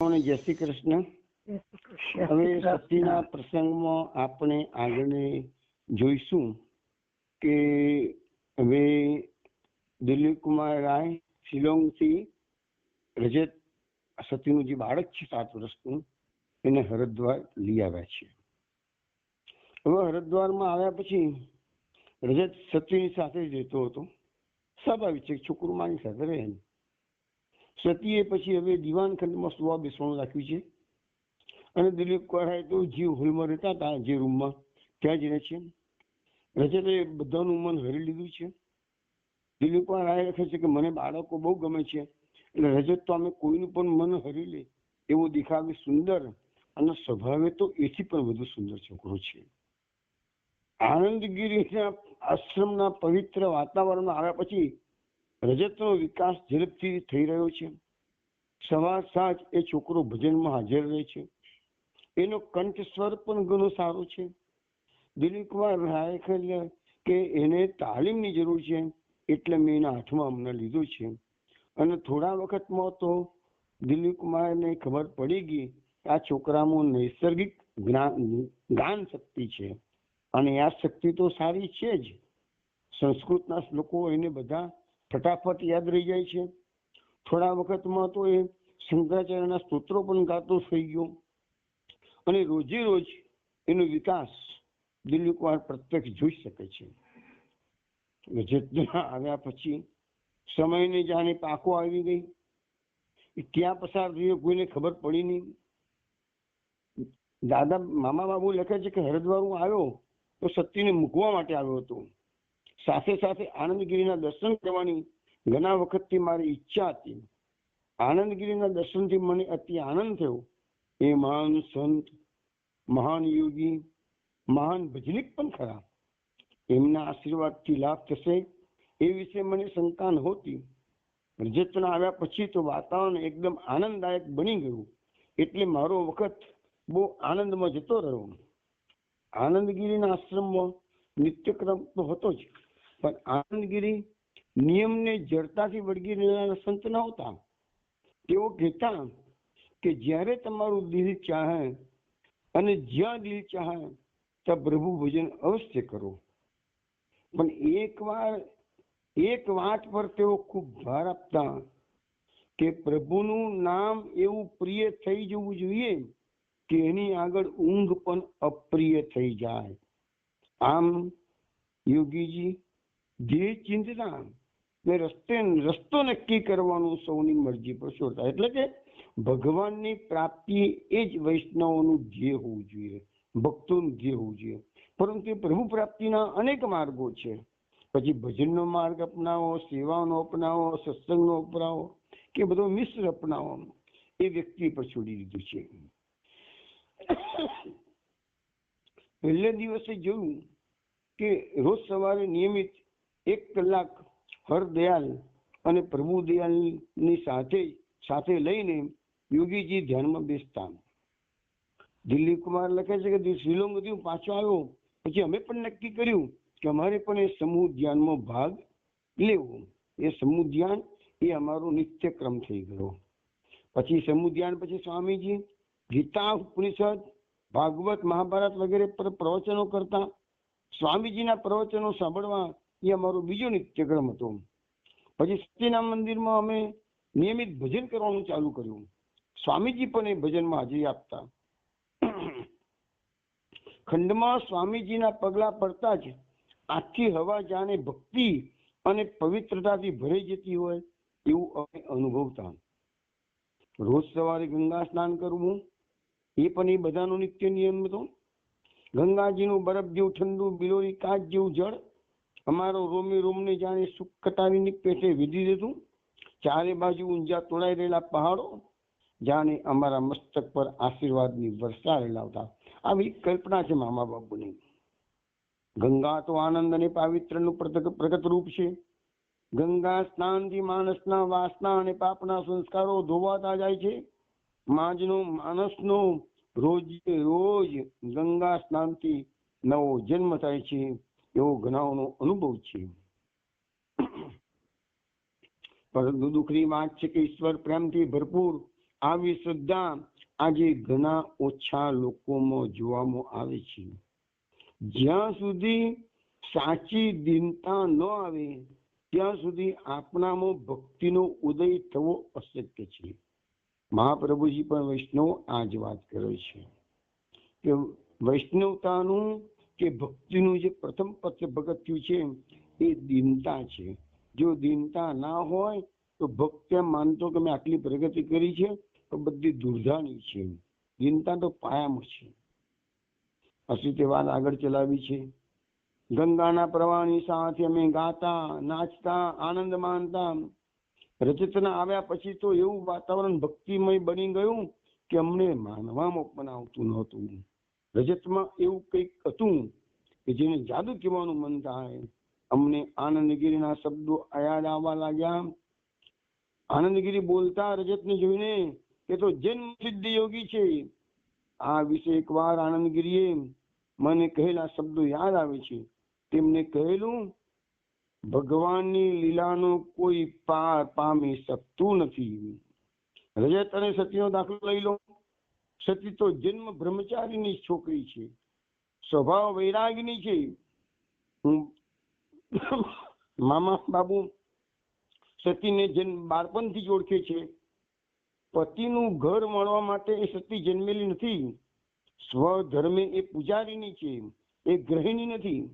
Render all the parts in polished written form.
જય શ્રી કૃષ્ણ. હવે સતીના પ્રસંગમાં આપણે આગળ જોઈશું કે હવે દિલીપ કુમાર રાય શિલોંગથી રજત સતીનું જે બાળક છે 7 વર્ષનું એને હરિદ્વાર લઈ આવ્યા છે. હવે હરિદ્વારમાં આવ્યા પછી રજત સતીની સાથે જ રહેતો હતો. સ્વાભાવિક છે, છોકરું માની સાથે રહે. સતીએ પછી હવે દિવાનખંડમાં સુવા બેસવાનું રાખ્યું છે અને દિલીપ કુમાર તો જીવ હોલમાં રહેતા હતા જે રૂમમાં, ત્યાં જ રહે છે. રજતે બધાનું મન હરી લીધું છે. દિલીપ કુમાર રાય લખે છે કે મને બાળકો બહુ ગમે છે, એટલે રજત તો અમે કોઈનું પણ મન હરી લે એવો દેખાવે સુંદર અને સ્વભાવે તો એથી પણ વધુ સુંદર છોકરો છે. આનંદગીરીના આશ્રમના પવિત્ર વાતાવરણમાં આવ્યા પછી રજતનો વિકાસ ઝડપથી થઈ રહ્યો છે. સવાર સાંજ એ છોકરો ભજનમાં હાજર રહે છે. એનો કંઠસ્વર પણ ઘણો સારો છે. દિલીપ કુમાર રાય કહે કે એને તાલીમની જરૂર છે, એટલે મેં એના હાથમાં હમણાં લીધો છે. અને થોડા વખતમાં તો દિલીપ કુમારને ખબર પડી ગઈ કે આ છોકરામાં નૈસર્ગિક જ્ઞાન શક્તિ છે અને આ શક્તિ તો સારી છે જ. સંસ્કૃતના શ્લોકો એને બધા ફટાફટ યાદ રહી જાય છે. થોડા વખતમાં તો એ શંકરાચાર્યના સ્તોત્રો પણ ગાતો થઈ ગયો અને રોજે રોજ એનો વિકાસ દિલીપ કુમાર પ્રત્યક્ષ જોઈ શકે છે. રજતના આવ્યા પછી સમયને જાણે પાકો આવી ગઈ. ક્યાં પસાર થયો કોઈને ખબર પડી નહીં. દાદા મામા બાબુ લખે છે કે હરિદ્વાર હું આવ્યો તો સતીને મૂકવા માટે આવ્યો હતો. સાથે સાથે આનંદગીરીના દર્શન કરવાની ઘણા વખતથી મારી ઈચ્છા હતી. આનંદગીરીના દર્શનથી મને અતિ આનંદ થયો. એ મહાન સંત, મહાન યોગી, મહાન ભજનિક પણ ખરા. એમના આશીર્વાદથી લાભ થશે એ વિશે મને શંકા નહોતી. રજતના આવ્યા પછી તો વાતાવરણ એકદમ આનંદદાયક બની ગયું, એટલે મારો વખત બહુ આનંદમાં જતો રહ્યો. આનંદગીરીના આશ્રમમાં નિત્યક્રમ તો હતો જ, પણ આનંદગીરી નિયમને જડતાથી વળગી રહેનારા સંત નહોતા. તેઓ કહેતા કે જ્યારે તમારું દિલ ચાહે અને જ્યાં દિલ ચાહે ત્યાં પ્રભુ ભજન અવશ્ય કરો. પણ એક વાત પર તેઓ ખૂબ ભાર આપતા કે પ્રભુનું નામ એવું પ્રિય થઈ જવું જોઈએ કે એની આગળ ઊંઘ પણ અપ્રિય થઈ જાય. આમ યોગીજી ધ્યેય ચિંતતા રસ્તો નક્કી કરવાનું સૌની મરજી પર છોડતા. એટલે કે ભગવાનની પ્રાપ્તિ એ જ વૈષ્ણવોનું ધ્યેય હોવું જોઈએ, ભક્તોનું ધ્યેય હોવું જોઈએ. પરંતુ પ્રભુ પ્રાપ્તિના અનેક માર્ગો છે. પછી ભજનનો માર્ગ અપનાવો, સેવાનો અપનાવો, સત્સંગનો અપનાવો કે બધો મિશ્ર અપનાવો, એ વ્યક્તિ પર છોડી દીધું છે. પહેલે દિવસે જોયું કે રોજ સવારે નિયમિત 1 કલાક હરદયાલ અને પ્રભુદયાલની સાથે લઈને યોગીજી ધ્યાનમાં બેસતા. દિલીપ કુમાર લખે છે કે શિલોંગથી હું પાછો આવ્યો પછી અમે પણ નક્કી કર્યું કે અમારે પણ એ સમૂહ ધ્યાનમાં ભાગ લેવો. એ સમૂહ ધ્યાન એ અમારો નિત્યક્રમ થઈ ગયો. પછી સમૂહ ધ્યાન પછી સ્વામીજી ગીતા, ઉપનિષદ, ભાગવત, મહાભારત વગેરે પર પ્રવચનો કરતા. સ્વામીજીના પ્રવચનો સાંભળવા એ અમારો બીજો નિત્યક્રમ હતો. પછી સતીના મંદિરમાં અમે નિયમિત ભજન કરવાનું ચાલુ કર્યું. સ્વામીજી પણ એ ભજનમાં હાજરી આપતા. ખંડમાં સ્વામીજીના પગલા પડતા જ આખી હવા જાણે ભક્તિ અને પવિત્રતાથી ભરાઈ જતી હોય એવું અમે અનુભવતા. રોજ સવારે ગંગા સ્નાન કરવું એ પણ એ બધાનો નિત્ય નિયમ હતો. ગંગાજીનું બરફ જેવું ઠંડુ બિલોરી કાચ જેવું જળ અમારો રોમે રોમને જાણે સુખ કટાવીની પેટે વિધી દેતું. ચારે બાજુ ઊંઝા તોડાઈ રહેલા પહાડો જાણે અમારા મસ્તક પર આશીર્વાદની વર્ષા રેલાવતા. આવી કલ્પના છે મામા બાપુની. ગંગા તો આનંદ અને પાવિત્રનું પ્રગટ રૂપ છે. ગંગા સ્નાનથી માણસના વાસના અને પાપના સંસ્કારો ધોવાતા જાય છે. માણસનો રોજ ગંગા સ્નાનથી નવો જન્મ થાય છે એવો ઘણાઓનો અનુભવ છે. પરંતુ દુઃખની વાત છે કે ઈશ્વર પ્રેમથી ભરપૂર આવી શ્રદ્ધા આજે ઘણા ઓછા લોકોમાં જોવામાં આવે છે. જ્યાં સુધી સાચી દીનતા ન આવે ત્યાં સુધી આપણામાં ભક્તિનો ઉદય થવો અશક્ય છે. મહાપ્રભુજી પણ વૈષ્ણવ આ જ વાત કરે છે કે વૈષ્ણવતાનું કે ભક્તિનું જે પ્રથમ પગથિયું છે એ દીનતા છે. જો દીનતા ના હોય તો ભક્ત એમ માનતો કે મેં આટલી પ્રગતિ કરી છે તો બધી દુર્ધાની છે. દીનતા તો પાયામાં છે. પછી તે વાત આગળ ચલાવી છે. ગંગાના પ્રવાહની સાથે અમે ગાતા નાચતા આનંદ માનતા. રજતના આવ્યા પછી તો એવું વાતાવરણ ભક્તિમય બની ગયું કે અમને માનવામાં પણ આવતું નહોતું. રજતમાં એવું કંઈક હતું કે જેને જાદુ કહેવાનું મન થાય. અમને આનંદગીરીના શબ્દો યાદ આવવા લાગ્યા. આનંદગીરી બોલતા રજતને જોઈને કે તો જન્મ સિદ્ધ યોગી છે. આ વિશે એકવાર આનંદગીરીએ મને કહેલા શબ્દો યાદ આવે છે. તેમને કહેલું, ભગવાનની લીલાનો કોઈ પાર પામી શકતું નથી. રજત અને સતીનો દાખલો લઈ લો. સતી તો જન્મ બ્રહ્મચારીની છોકરી છે, સ્વભાવ વૈરાગની છે. મામા બાબુ સતીને બાળપણથી જ ઓળખે છે. પતિનું ઘર મળવા માટે એ સતી જન્મેલી નથી. સ્વધર્મે એ પૂજારીની છે, એ ગૃહિણી નથી.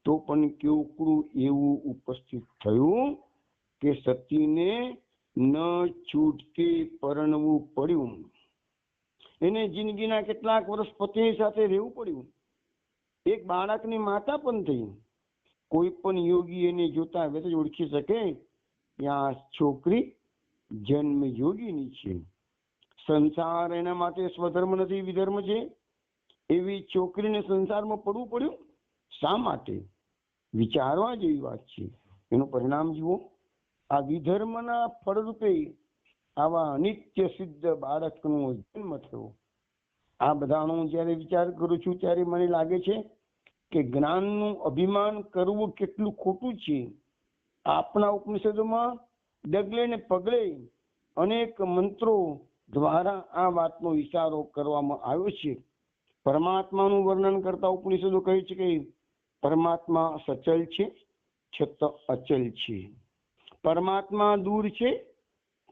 તો પણ કેવકું એવું ઉપસ્થિત થયું કે સતીને ન છૂટકે પરણવું પડ્યું. એને જિંદગીના કેટલાક વર્ષ પત્ની સાથે રહેવું પડ્યું. એક બાળકની માતા પણ થઈ. કોઈ પણ યોગી એને જોતા વેત જ ઓળખી શકે કે આ છોકરી જન્મ યોગીની છે. સંસાર એના માટે સ્વધર્મ નથી, વિધર્મ છે. એવી છોકરીને સંસારમાં પડવું પડ્યું. શા માટે? વિચારવા જેવી વાત છે. એનું પરિણામ જુઓ. આ વિધર્મના ફળરૂપે આવા અનિત્ય સિદ્ધ બાળકનો જન્મ થયો. આ બધાનો જ્યારે વિચાર કરું છું ત્યારે મને લાગે છે કે જ્ઞાનનું અભિમાન કરવું કેટલું ખોટું છે. આપણા ઉપનિષદોમાં ડગલે ને પગલે અનેક મંત્રો દ્વારા આ વાતનો ઇશારો કરવામાં આવ્યો છે. પરમાત્માનું વર્ણન કરતા ઉપનિષદો કહે છે કે પરમાત્મા સચલ છે છતાં અચલ છે. પરમાત્મા દૂર છે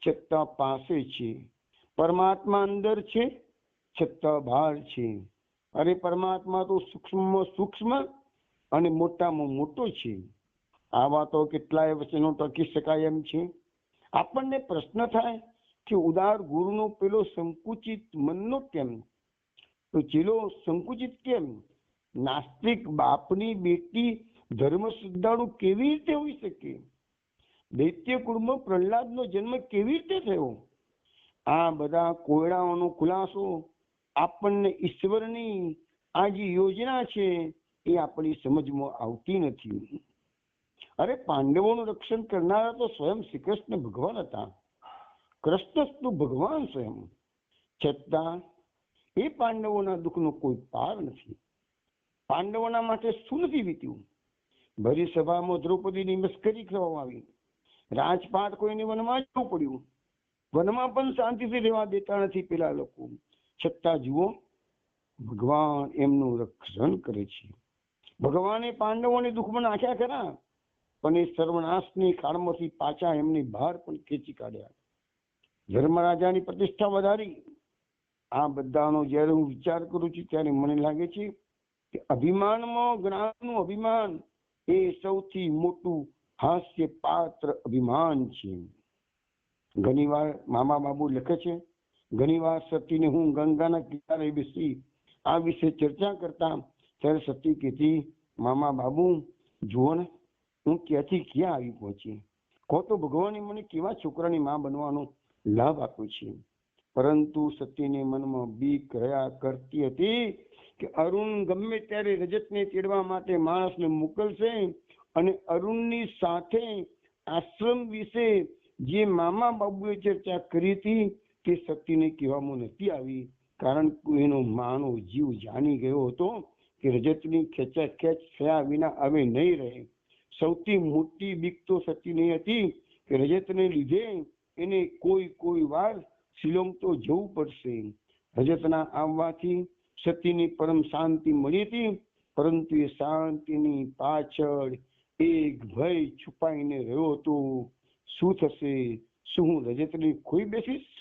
છતાં પાસે છે. પરમાત્મા અંદર છે છતાં બહાર છે. અરે પરમાત્મા તો સૂક્ષ્મમાં સૂક્ષ્મ અને મોટામાં મોટો છે. આવા તો કેટલાય વચનો ટકી શકાય એમ છે. આપણને પ્રશ્ન થાય કે ઉદાર ગુરુનો પેલો સંકુચિત મનનો કેમ? તો ચેલો સંકુચિત કેમ? નાસ્તિક બાપની બેટી ધર્મ શ્રદ્ધાળુ કેવી રીતે હોઈ શકે? દૈત્ય કુળમાં પ્રહલાદનો જન્મ કેવી રીતે થયો? આ બધા કોયડાઓનો ખુલાસો આપણને ઈશ્વરની આ જે યોજના છે એ આપણી સમજમાં આવતી નથી. અરે પાંડવોનું રક્ષણ કરનારા તો સ્વયં શ્રી કૃષ્ણ ભગવાન હતા. કૃષ્ણ તો ભગવાન સ્વયં. છતાં એ પાંડવોના દુઃખનો કોઈ પાર નથી. પાંડવોના માટે શું નથી વીત્યું? ભરી સભામાં દ્રૌપદીની મસ્કરી કરવામાં આવી. રાજપાટ કોઈને વનમાં જવું પડ્યું. વનમાં પણ શાંતિથી રહેવા દેતા નથી પેલા લોકો. છતાં જુઓ, ભગવાન એમનું રક્ષણ કરે છે. ભગવાને પાંડવોને દુઃખમાં નાખ્યા ખરા, પણ એ સર્વનાશની કાળમાંથી પાછા એમની બહાર પણ ખેંચી કાઢ્યા. ધર્મરાજાની પ્રતિષ્ઠા વધારી. આ બધાનો જ્યારે હું વિચાર કરું છું ત્યારે મને લાગે છે કે અભિમાનમાં જ્ઞાનનું અભિમાન એ સૌથી મોટું હાસ્ય પાત્ર અભિમાન છે. ઘણીવાર મામા બાબુ લખે છે, ઘણીવાર સતીને હું ગંગાના કિનારે બેસી આ વિશે ચર્ચા કરતા ત્યારે સતી કહેતી, મામા બાબુ જુઓ ને, હું ક્યાંથી ક્યાં આવી પહોંચી. કહો તો ભગવાને મને કેવા છોકરાની માં બનવાનો લાભ આપ્યો છે. પરંતુ સતીને મનમાં બીક રહ્યા કરતી હતી કે અરુણ ગમે ત્યારે રજતને તેડવા માટે માણસને મોકલશે અને અરુણની સાથે આશ્રમ વિશે જે મામા બાબુએ ચર્ચા કરી હતી તે સતીને કહેવામાં નથી આવી. કારણ કે એનો માનો જીવ જાણી ગયો હતો કે રજતની ખેંચાખેંચ થયા વિના હવે નહીં રહે. સૌથી મોટી બીક તો સતીને હતી કે રજતને લીધે એને કોઈ વાર શિલોંગ તો જવું પડશે. રજતના આવવાથી સતીની પરમ શાંતિ મળી હતી, પરંતુ એ શાંતિની પાછળ એક ભય છુપાઈને રહ્યો હતો. શું થશે? શું હું રજતને ખોઈ બેસીશ?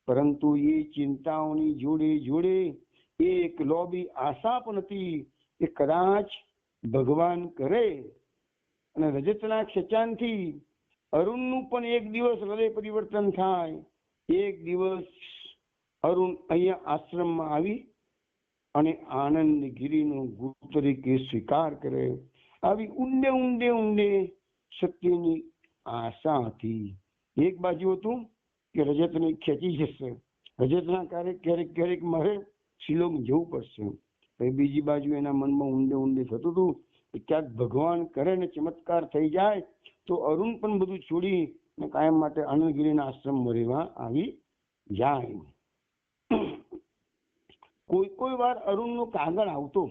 પરંતુ એ ચિંતાઓની જોડે જોડે એક લોભી આશા પણ હતી કે કદાચ ભગવાન કરે અને રજતના ખેંચાણથી અરુણનું પણ એક દિવસ હૃદય પરિવર્તન થાય. એક દિવસ અરુણ અહીંયા આશ્રમમાં આવી અને આનંદગીરીનો ગુરુ તરીકે સ્વીકાર કરે. આવી ઊંડે ઊંડે ઊંડે સત્યની આશા હતી. એક બાજુ હતું કે રજતને ખેંચી જશે, રજતના ક્યારેક મારે શિલોંગ જવું પડશે. બીજી બાજુ એના મનમાં ઊંડે ઊંડે થતું હતું કે ક્યાંક ભગવાન કરે ને ચમત્કાર થઈ જાય તો અરુણ પણ બધું છોડી ને કાયમ માટે આનંદગીરીના આશ્રમમાં રહેવા આવી જાય. કોઈ વાર અરુણનો કાગળ આવતો,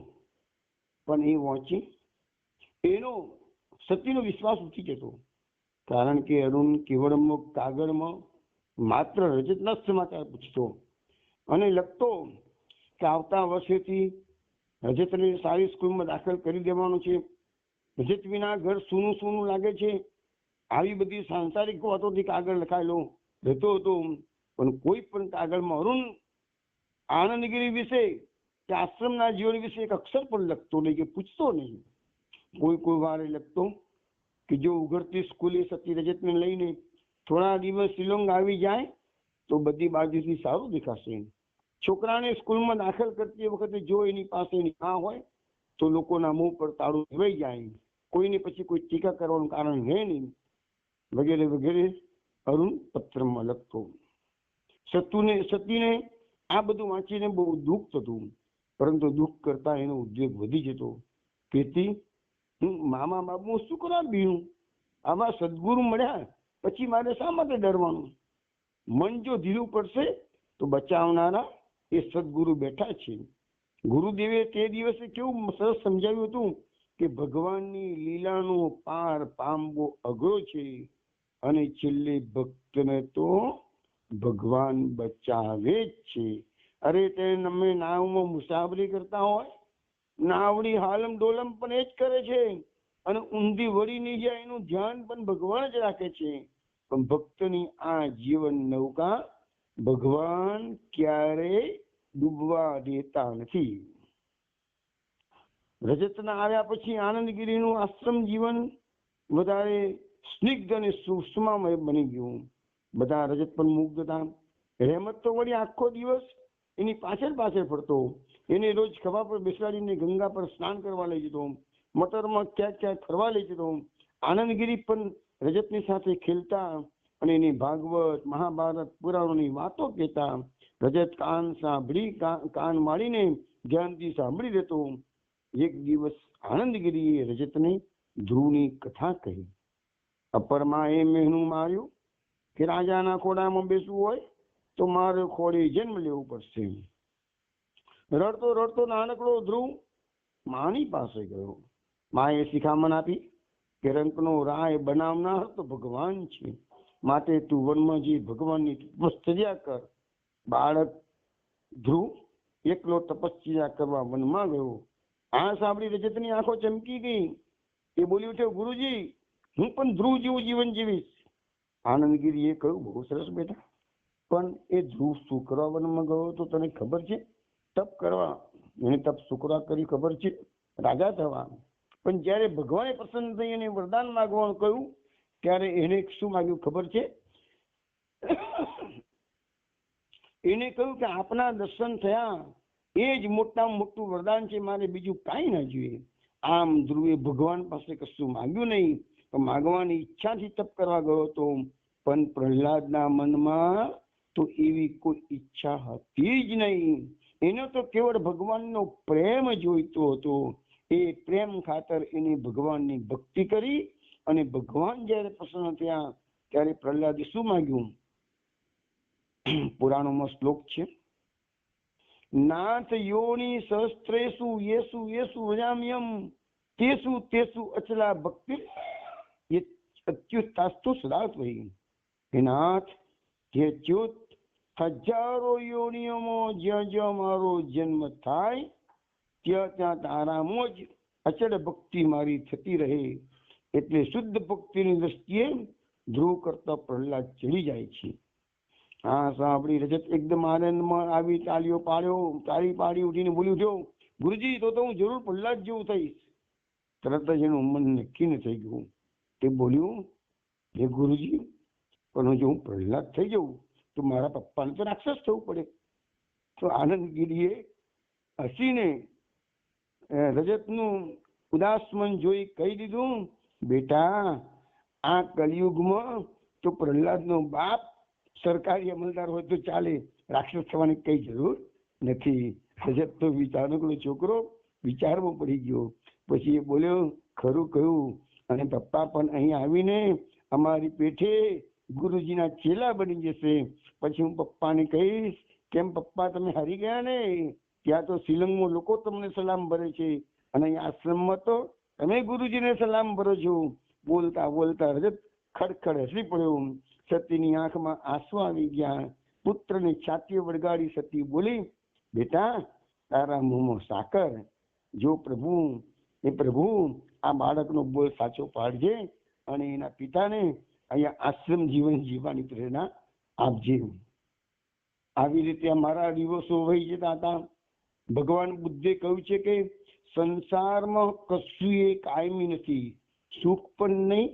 પણ એ વાંચી એનો સતીનો વિશ્વાસ ઉઠી જતો, કારણ કે અરુણ કેવળ કાગળમાં માત્ર રજતના સમાચાર પૂછતો અને લખતો કે આવતા વર્ષેથી રજતને સારી સ્કૂલમાં દાખલ કરી દેવાનો છે, રજત વિના ઘર સૂનું સૂનું લાગે છે. આવી બધી સાંસારિક વાતોથી કાગળ લખાયેલો રહેતો હતો, પણ કોઈ પણ કાગળમાં અરુણ આનંદગીરી વિશે કે આશ્રમના જીવન વિશે એક અક્ષર પણ લખતો નહીં કે પૂછતો નહીં. કોઈ વાર લખતો કે જો ઉઘડતી સ્કૂલે સતી રજતને લઈને થોડા દિવસ શિલોંગ આવી જાય તો બધી બાજુથી સારું દેખાશે. છોકરાને સ્કૂલમાં દાખલ કરતી વખતે જો એની પાસે ના હોય તો લોકોના મોં પર તાળું દેવાઈ જાય, કોઈને પછી કોઈ ટીકા કરવાનું કારણ રહે નહીં, વગેરે વગેરે અરુણ પત્રમાં લખતો. સતીને આ બધું વાંચીને બહુ દુઃખ થતું, પરંતુ દુઃખ કરતા એનો ઉદ્વેગ વધી જતો. તેથી હું મામા બાપુ શું કરવા બીનું? આવા સદગુરુ મળ્યા પછી મારે શા માટે ડરવાનું? મન જો ધીરું પડશે તો બચાવનારા એ સદગુરુ બેઠા છે. ગુરુદેવે તે દિવસે કેવું સરસ સમજાવ્યું હતું કે ભગવાનની લીલાનો પાર પામવો અઘરો છે અને છેલ્લે ભક્તને તો ભગવાન બચાવે જ છે. અરે તે તમે નાવમાં મુસાફરી કરતા હોય, નાવડી હાલમ ડોલમ પણ એ જ કરે છે અને ઊંધી વળી નહીં જાય એનું ધ્યાન પણ ભગવાન જ રાખે છે. પણ ભક્તની આ જીવન નૌકા ભગવાન ક્યારેય ડૂબવા દેતા નથી. રજતના આવ્યા પછી આનંદગીરીનું આશ્રમ જીવન વધારે સ્નિગ્ધ અને સુષ્મામય બની ગયું. બધા રજત પણ મુગ્ધ હતા. રહેમત તો વળી આખો દિવસ એની પાછળ ફરતો. એને રોજ ખભા પર બેસાડીને ગંગા પર સ્નાન કરવા લઈ જતો, મટરમાં ક્યાંક ફરવા લઈ જતો. આનંદગીરી પણ રજતની સાથે ખેલતા અને એની ભાગવત મહાભારત પુરાણોની વાતો કહેતા. રજત કાન માડીને ધ્યાનથી સાંભળી રહેતો. એક દિવસ આનંદગીરીએ રજતને ધ્રુવની કથા કહી. અપરમાં એ મહેનું માર્યું કે રાજાના ખોડામાં બેસવું હોય તો મારે ખોડે જન્મ લેવું પડશે. રડતો રડતો નાનકડો ધ્રુવ માની પાસે ગયો. માએ શિખામણ આપી કે રંકનો રાય બનાવનાર તો ભગવાન છે, માટે તું વનમાં જઈ ભગવાનની તપશ્ચર્યા કર. બાળક ધ્રુવ એકલો તપશ્ચર્યા કરવા વનમાં ગયો. આ સાંભળી રજતની આંખો ચમકી ગઈ. એ બોલી ઉઠ્યો, ગુરુજી હું પણ ધ્રુવ જેવું જીવન જીવીશ. આનંદગીરીએ કહ્યું, બહુ સરસ બેટા, પણ એ ધ્રુવ શું કરવા વનમાં ગયો તો તને ખબર છે? તપ કરવા. એને તપ શું કરવા કર્યું ખબર છે? રાજા થવા. પણ જયારે ભગવાને પ્રસન્ન થઈ અને વરદાન માંગવાનું કહ્યું ત્યારે એને શું માંગ્યું ખબર છે? એને કહ્યું કે આપના દર્શન થયા એ જ મોટામાં મોટું વરદાન છે, મારે બીજું કાંઈ ના જોઈએ. આમ ધ્રુવે ભગવાન પાસે કશું માંગ્યું નહીં, પણ માગવાની ઈચ્છાથી તપ કરવા ગયો હતો. પણ પ્રહલાદના મનમાં તો એવી કોઈ ઈચ્છા હતી જ નહીં. એનો તો કેવળ ભગવાનનો પ્રેમ જોઈતો હતો. એ પ્રેમ ખાતર એને ભગવાનની ભક્તિ કરી અને ભગવાન જયારે પ્રસન્ન થયા ત્યારે પ્રહલાદે શું માંગ્યું? પુરાણોમાં શ્લોક છે, નાથ યોની સહસ્ત્રેષુ યેસુ યેસુ વજામ્યમ તેસુ તેસુ અચલા ભક્તિ અચ્યુતાસ્તુ સદાત્વહી. હે નાથ, હે અચ્યુત, હજારો યોનિઓમાં જ્યાં જ્યાં મારો જન્મ થાય ત્યાં ત્યાં તારામાં જ અચળ ભક્તિ મારી થતી રહે. એટલે શુદ્ધ ભક્તિની દ્રષ્ટિએ ધ્રુવ કરતા પ્રહલાદ ચડી જાય છે. હા સાંભળી રજત એકદમ આનંદમાં આવી તાળીઓ તાળી પાડી ઉઠીને બોલ્યું, જો ગુરુજી, તો હું જરૂર પ્રહલાદ જેવું થઈશ. તરત જ એનું મન નક્કી ન થઈ ગયું. તે બોલ્યું, હે ગુરુજી, પણ જો હું પ્રહલાદ થઈ જઉં તો મારા પપ્પાને તો રાક્ષસ થવું પડે. તો આનંદગીરીએ હસીને રજતનું ઉદાસ મન જોઈ કહી દીધું, બેટા, આ કલિયુગમાં તો પ્રહલાદનો બાપ સરકારી અમલદાર હોય તો ચાલે, રાક્ષસ થવાની કઈ જરૂર નથી. રજત તો વિચારનો છોકરો વિચારમાં પડી ગયો. પછી એ બોલ્યો, ખરું કહ્યું, અને પપ્પા પણ અહીં આવીને અમારી પેઠે ગુરુજીના ચેલા બની જશે. પછી હું પપ્પાને કહીશ, કેમ પપ્પા તમે હારી ગયા ને? ત્યાં તો શિલોંગમાં લોકો તમને સલામ ભરે છે, અને અહીં આશ્રમમાં તો તમે ગુરુજીને સલામ ભરો છો. બોલતા બોલતા રજત ખડખડ હસી પડ્યો. સતીની આંખમાં આંસુ આવી ગયા. પુત્રની છાતીએ વળગાડી સતી બોલી, બેટા, તારા મોંમાં સાકર. જો પ્રભુ આ બાળકનો બોલ સાચો પાડજે અને એના પિતાને અહીંયા આશ્રમ જીવન જીવવાની પ્રેરણા આપજે. આવી રીતે અમારા દિવસો વહી જતા હતા. ભગવાન બુદ્ધે કહ્યું છે કે સંસારમાં કશું એ કાયમી નથી, સુખ પણ નહીં,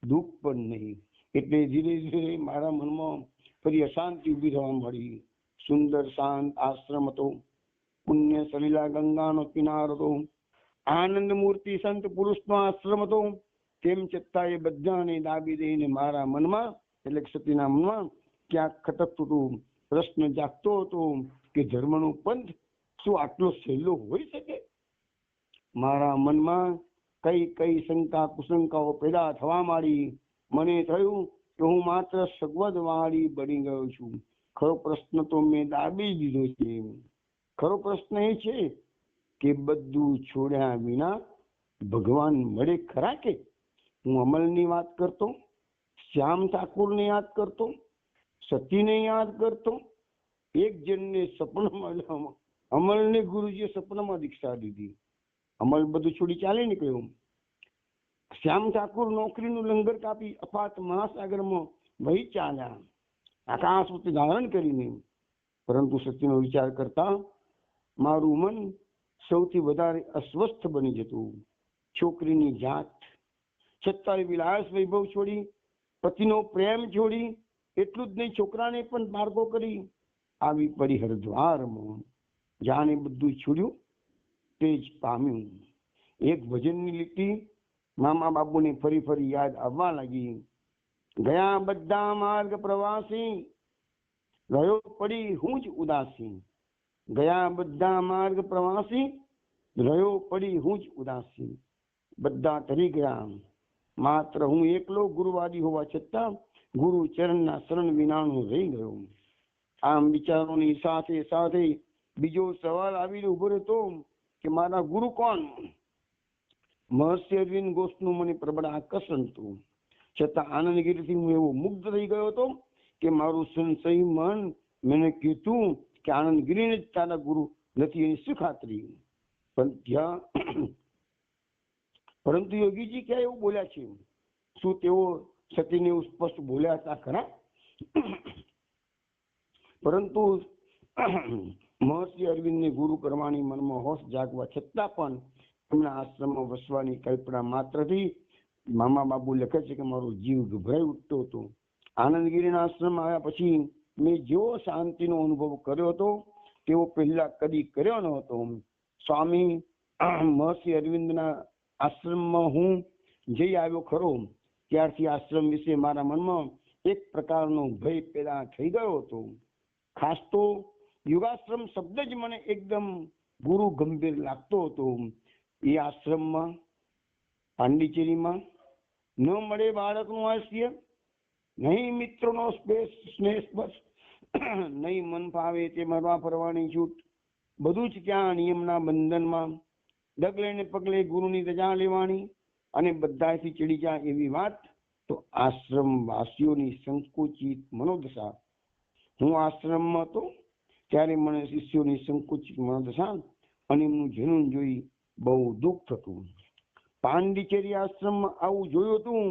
દુઃખ પણ નહીં. એટલે ધીરે ધીરે મારા મનમાં ફરી અશાંતિ ઉભી થવા મળી. સુંદર શાંત આશ્રમ હતો. પુણ્ય સલીલા ગંગાનો કિનારો હતો. આનંદ મૂર્તિ સંત પુરુષનો આશ્રમ હતો. તેમ છતાં એ બધાને દાબી દઈને મારા મનમાં, એટલે સતીના મનમાં ક્યાંક ખટકતું હતું. પ્રશ્ન જાગતો હતો કે ધર્મનો પંથ શું આટલો સહેલો હોઈ શકે? મારા મનમાં કઈ કઈ શંકા કુશંકાઓ પેદા થવા માંડી. મને થયું કે હું માત્ર સગવડ વાળી બની ગયો છું. ખરો પ્રશ્ન તો મેં દાબી દીધો છે. ખરો પ્રશ્ન એ છે કે બધું છોડ્યા વિના ભગવાન મળે ખરા કે? હું અમલની વાત કરતો, શ્યામ ઠાકુરને યાદ કરતો, સતીને યાદ કરતો. એક જણને સપનામાં અમલને ગુરુજીએ સપનામાં દીક્ષા દીધી. અમલ બધું છોડી ચાલી નીકળ્યો. શ્યામ ઠાકુર નોકરીનું લંગર કાપી અફાત મહાસાગરમાં વહી ચાલ્યા, આકાશ ઉપર ધારણ કરીને. પરંતુ સતીનો વિચાર કરતા મારું મન સૌથી વધારે અસ્વસ્થ બની જતું. છોકરીની જાત, છતાં વિલાસ વૈભવ છોડી, પતિનો પ્રેમ છોડી, એટલું જ નહીં, છોકરાને પણ માર્ગો કરી આવી પડી હરિદ્વારમાં. જાણે બધું છોડ્યું તે જ પામ્યું. એક ભજનની લીટી મામા બાપુને ફરી ફરી યાદ આવવા લાગી. ગયા બધા માર્ગ પ્રવાસી, રહ્યો પડી હું જ ઉદાસી. ગયા બધા માર્ગ પ્રવાસી, રહ્યો પડી હું જ ઉદાસી. બધા તરી ગયા, માત્ર હું એકલો ગુરુવાદી હોવા છતાં ગુરુ ચરણના શરણ વિનાનો રહી ગયો. આમ વિચારોની સાથે સાથે બીજો સવાલ આવીને ઉભો રહેતો કે મારા ગુરુ કોણ? મહર્ષિ અરવિંદ ઘોષનું મને પ્રબળ આકર્ષણ હતું. છતાં આનંદગીરીથી હું એવો મુગ્ધ થઈ ગયો હતો કે મારું સંશય મન મને કીધું કે આનંદગીરીને જ તારા ગુરુ નથી એની શું ખાતરી? પરંતુ યોગીજી ક્યાં એવું બોલ્યા છે? શું તેઓ સતીને એવું સ્પષ્ટ બોલ્યા હતા ખરા? પરંતુ મહર્ષિ અરવિંદને ગુરુ કરવાની મનમાં હોશ જાગવા છતાં પણ એમના આશ્રમમાં વસવાની કલ્પના માત્રથી મામા બાબુ લખે છે કે મારો જીવ ગભરાઈ ઉઠતો હતો. આનંદગીરીના આશ્રમ આવ્યા પછી મેં જેવો શાંતિનો અનુભવ કર્યો હતો તેવો પહેલા કદી કર્યો ન હતો. સ્વામી મહર્ષિ અરવિંદના આશ્રમમાં હું જઈ આવ્યો ખરો, ત્યારથી આશ્રમ વિશે મારા મનમાં એક પ્રકારનો ભય પેદા થઈ ગયો હતો. ખાસ તો યોગાશ્રમ શબ્દ જ મને એકદમ ગુરુ ગંભીર લાગતો હતો. એ આશ્રમમાં, પાંડિચેરીમાં ન મળે બાળકનું હાસ્ય, નહીં મિત્રોનો સ્નેહ સ્પર્શ, નહીં મન ફાવે તે મરવા ફરવાની છૂટ. બધું જ ત્યાં નિયમના બંધનમાં, ડગલે ને પગલે ગુરુની રજા લેવાની અને બધાથી ચડી જાય એવી વાત તો આશ્રમ વાસીઓની સંકુચિત મનોદશા. હું આશ્રમમાં હતો ત્યારે મને શિષ્યોની સંકુચિત મનદશા અને એમનું જનન જોઈ બહુ દુઃખ થતું. પાંડિચેરી આશ્રમમાં આવું જોયું હતું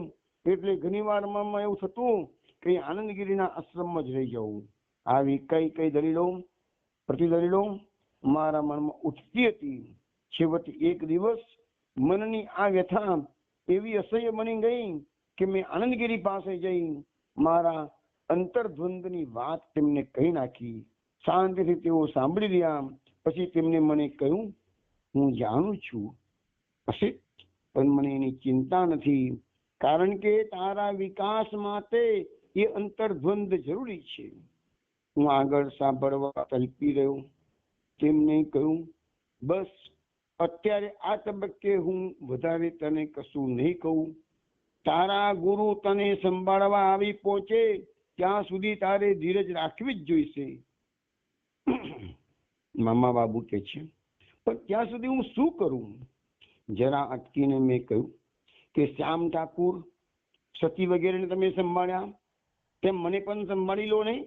એટલે ઘણી વાર મનમાં એવું થતું કે આનંદગીરીના આશ્રમમાં જ રહી જવું. આવી કઈ કઈ દલીલો પ્રતિદલીલો મારા મનમાં ઉઠતી હતી. છેવટે એક દિવસ મનની આ વ્યથા એવી અસહ્ય બની ગઈ કે મેં આનંદગીરી પાસે જઈ મારા અંતર્દ્વંદની વાત તેમને કહી નાખી. શાંતિથી તેઓ સાંભળી રહ્યા. પછી તેમને મને કહ્યું, હું જાણું છું અસિત, પણ મને એની ચિંતા નથી, કારણ કે તારા વિકાસ માટે એ અંતર્દ્વંદ જરૂરી છે. હું આગળ સાંભળવા તલપી રહ્યો. તેમને કહ્યું, બસ અત્યારે આ તબક્કે હું વધારે તને કશું નહીં કહું. તારા ગુરુ તને સંભાળવા આવી પહોંચે ત્યાં સુધી તારે ધીરજ રાખવી જ જોઈશે. મામા બાબુ કે છે, પણ ત્યાં સુધી હું શું કરું? જરા અટકીને મેં કહ્યું કે શ્યામ ઠાકુર સતી વગેરેને તમે સંભાળ્યા તેમ મને પણ સંભાળી લો નહીં.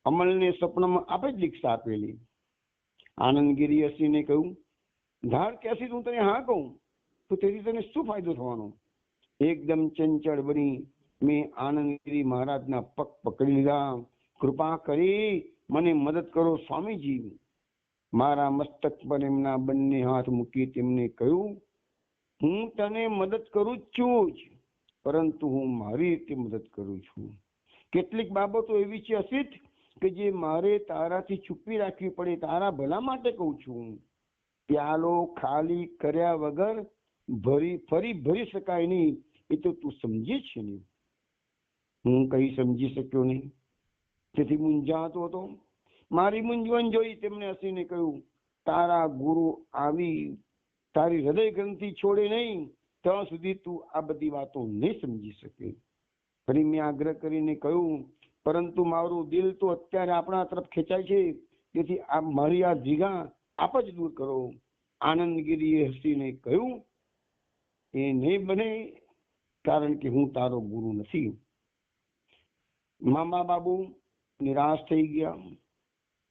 અમલને સ્વપ્નમાં આપે જ દીક્ષા આપેલી. આનંદગીરી હસીને કહ્યું, ધાર ક્યાંથી હું તને હા કહું તો તેથી તને શું ફાયદો થવાનો? એકદમ ચંચળ બની મેં આનંદગીરી મહારાજના પગ પકડી લીધા. કૃપા કરી મને મદદ કરો સ્વામીજી. મારા મસ્તક પર એમના બંને હાથ મૂકી તેમને કહ્યું, હું તને મદદ કરું જ છું જ, પરંતુ હું મારી રીતે મદદ કરું છું. કેટલીક બાબતો એવી છે અસિત કે જે મારે તારાથી છુપી રાખવી પડે. તારા ભલા માટે કહું છું. પ્યાલો ખાલી કર્યા વગર ફરી ભરી શકાય નહીં, એ તો તું સમજી છે ને. હું કઈ સમજી શક્યો નહીં, તેથી મૂંઝાતો હતો. મારી મૂંઝવણ જોઈ તેમણે હસીને કહ્યું, તારા ગુરુ આવી તારી હૃદય ગ્રંથિ છોડે નહીં ત્યાં સુધી તું આ બધી વાતો નહીં સમજી શકે. ફરી મેં આગ્રહ કરીને કહ્યું, પરંતુ મારું દિલ તો અત્યારે આપણા તરફ ખેંચાય છે, તેથી આ મારી આ ધીગા આપ જ દૂર કરો. આનંદગીરીએ હસીને કહ્યું, એ નહીં બને, કારણ કે હું તારો ગુરુ નથી. મામા બાબુ નિરાશ થઈ ગયા.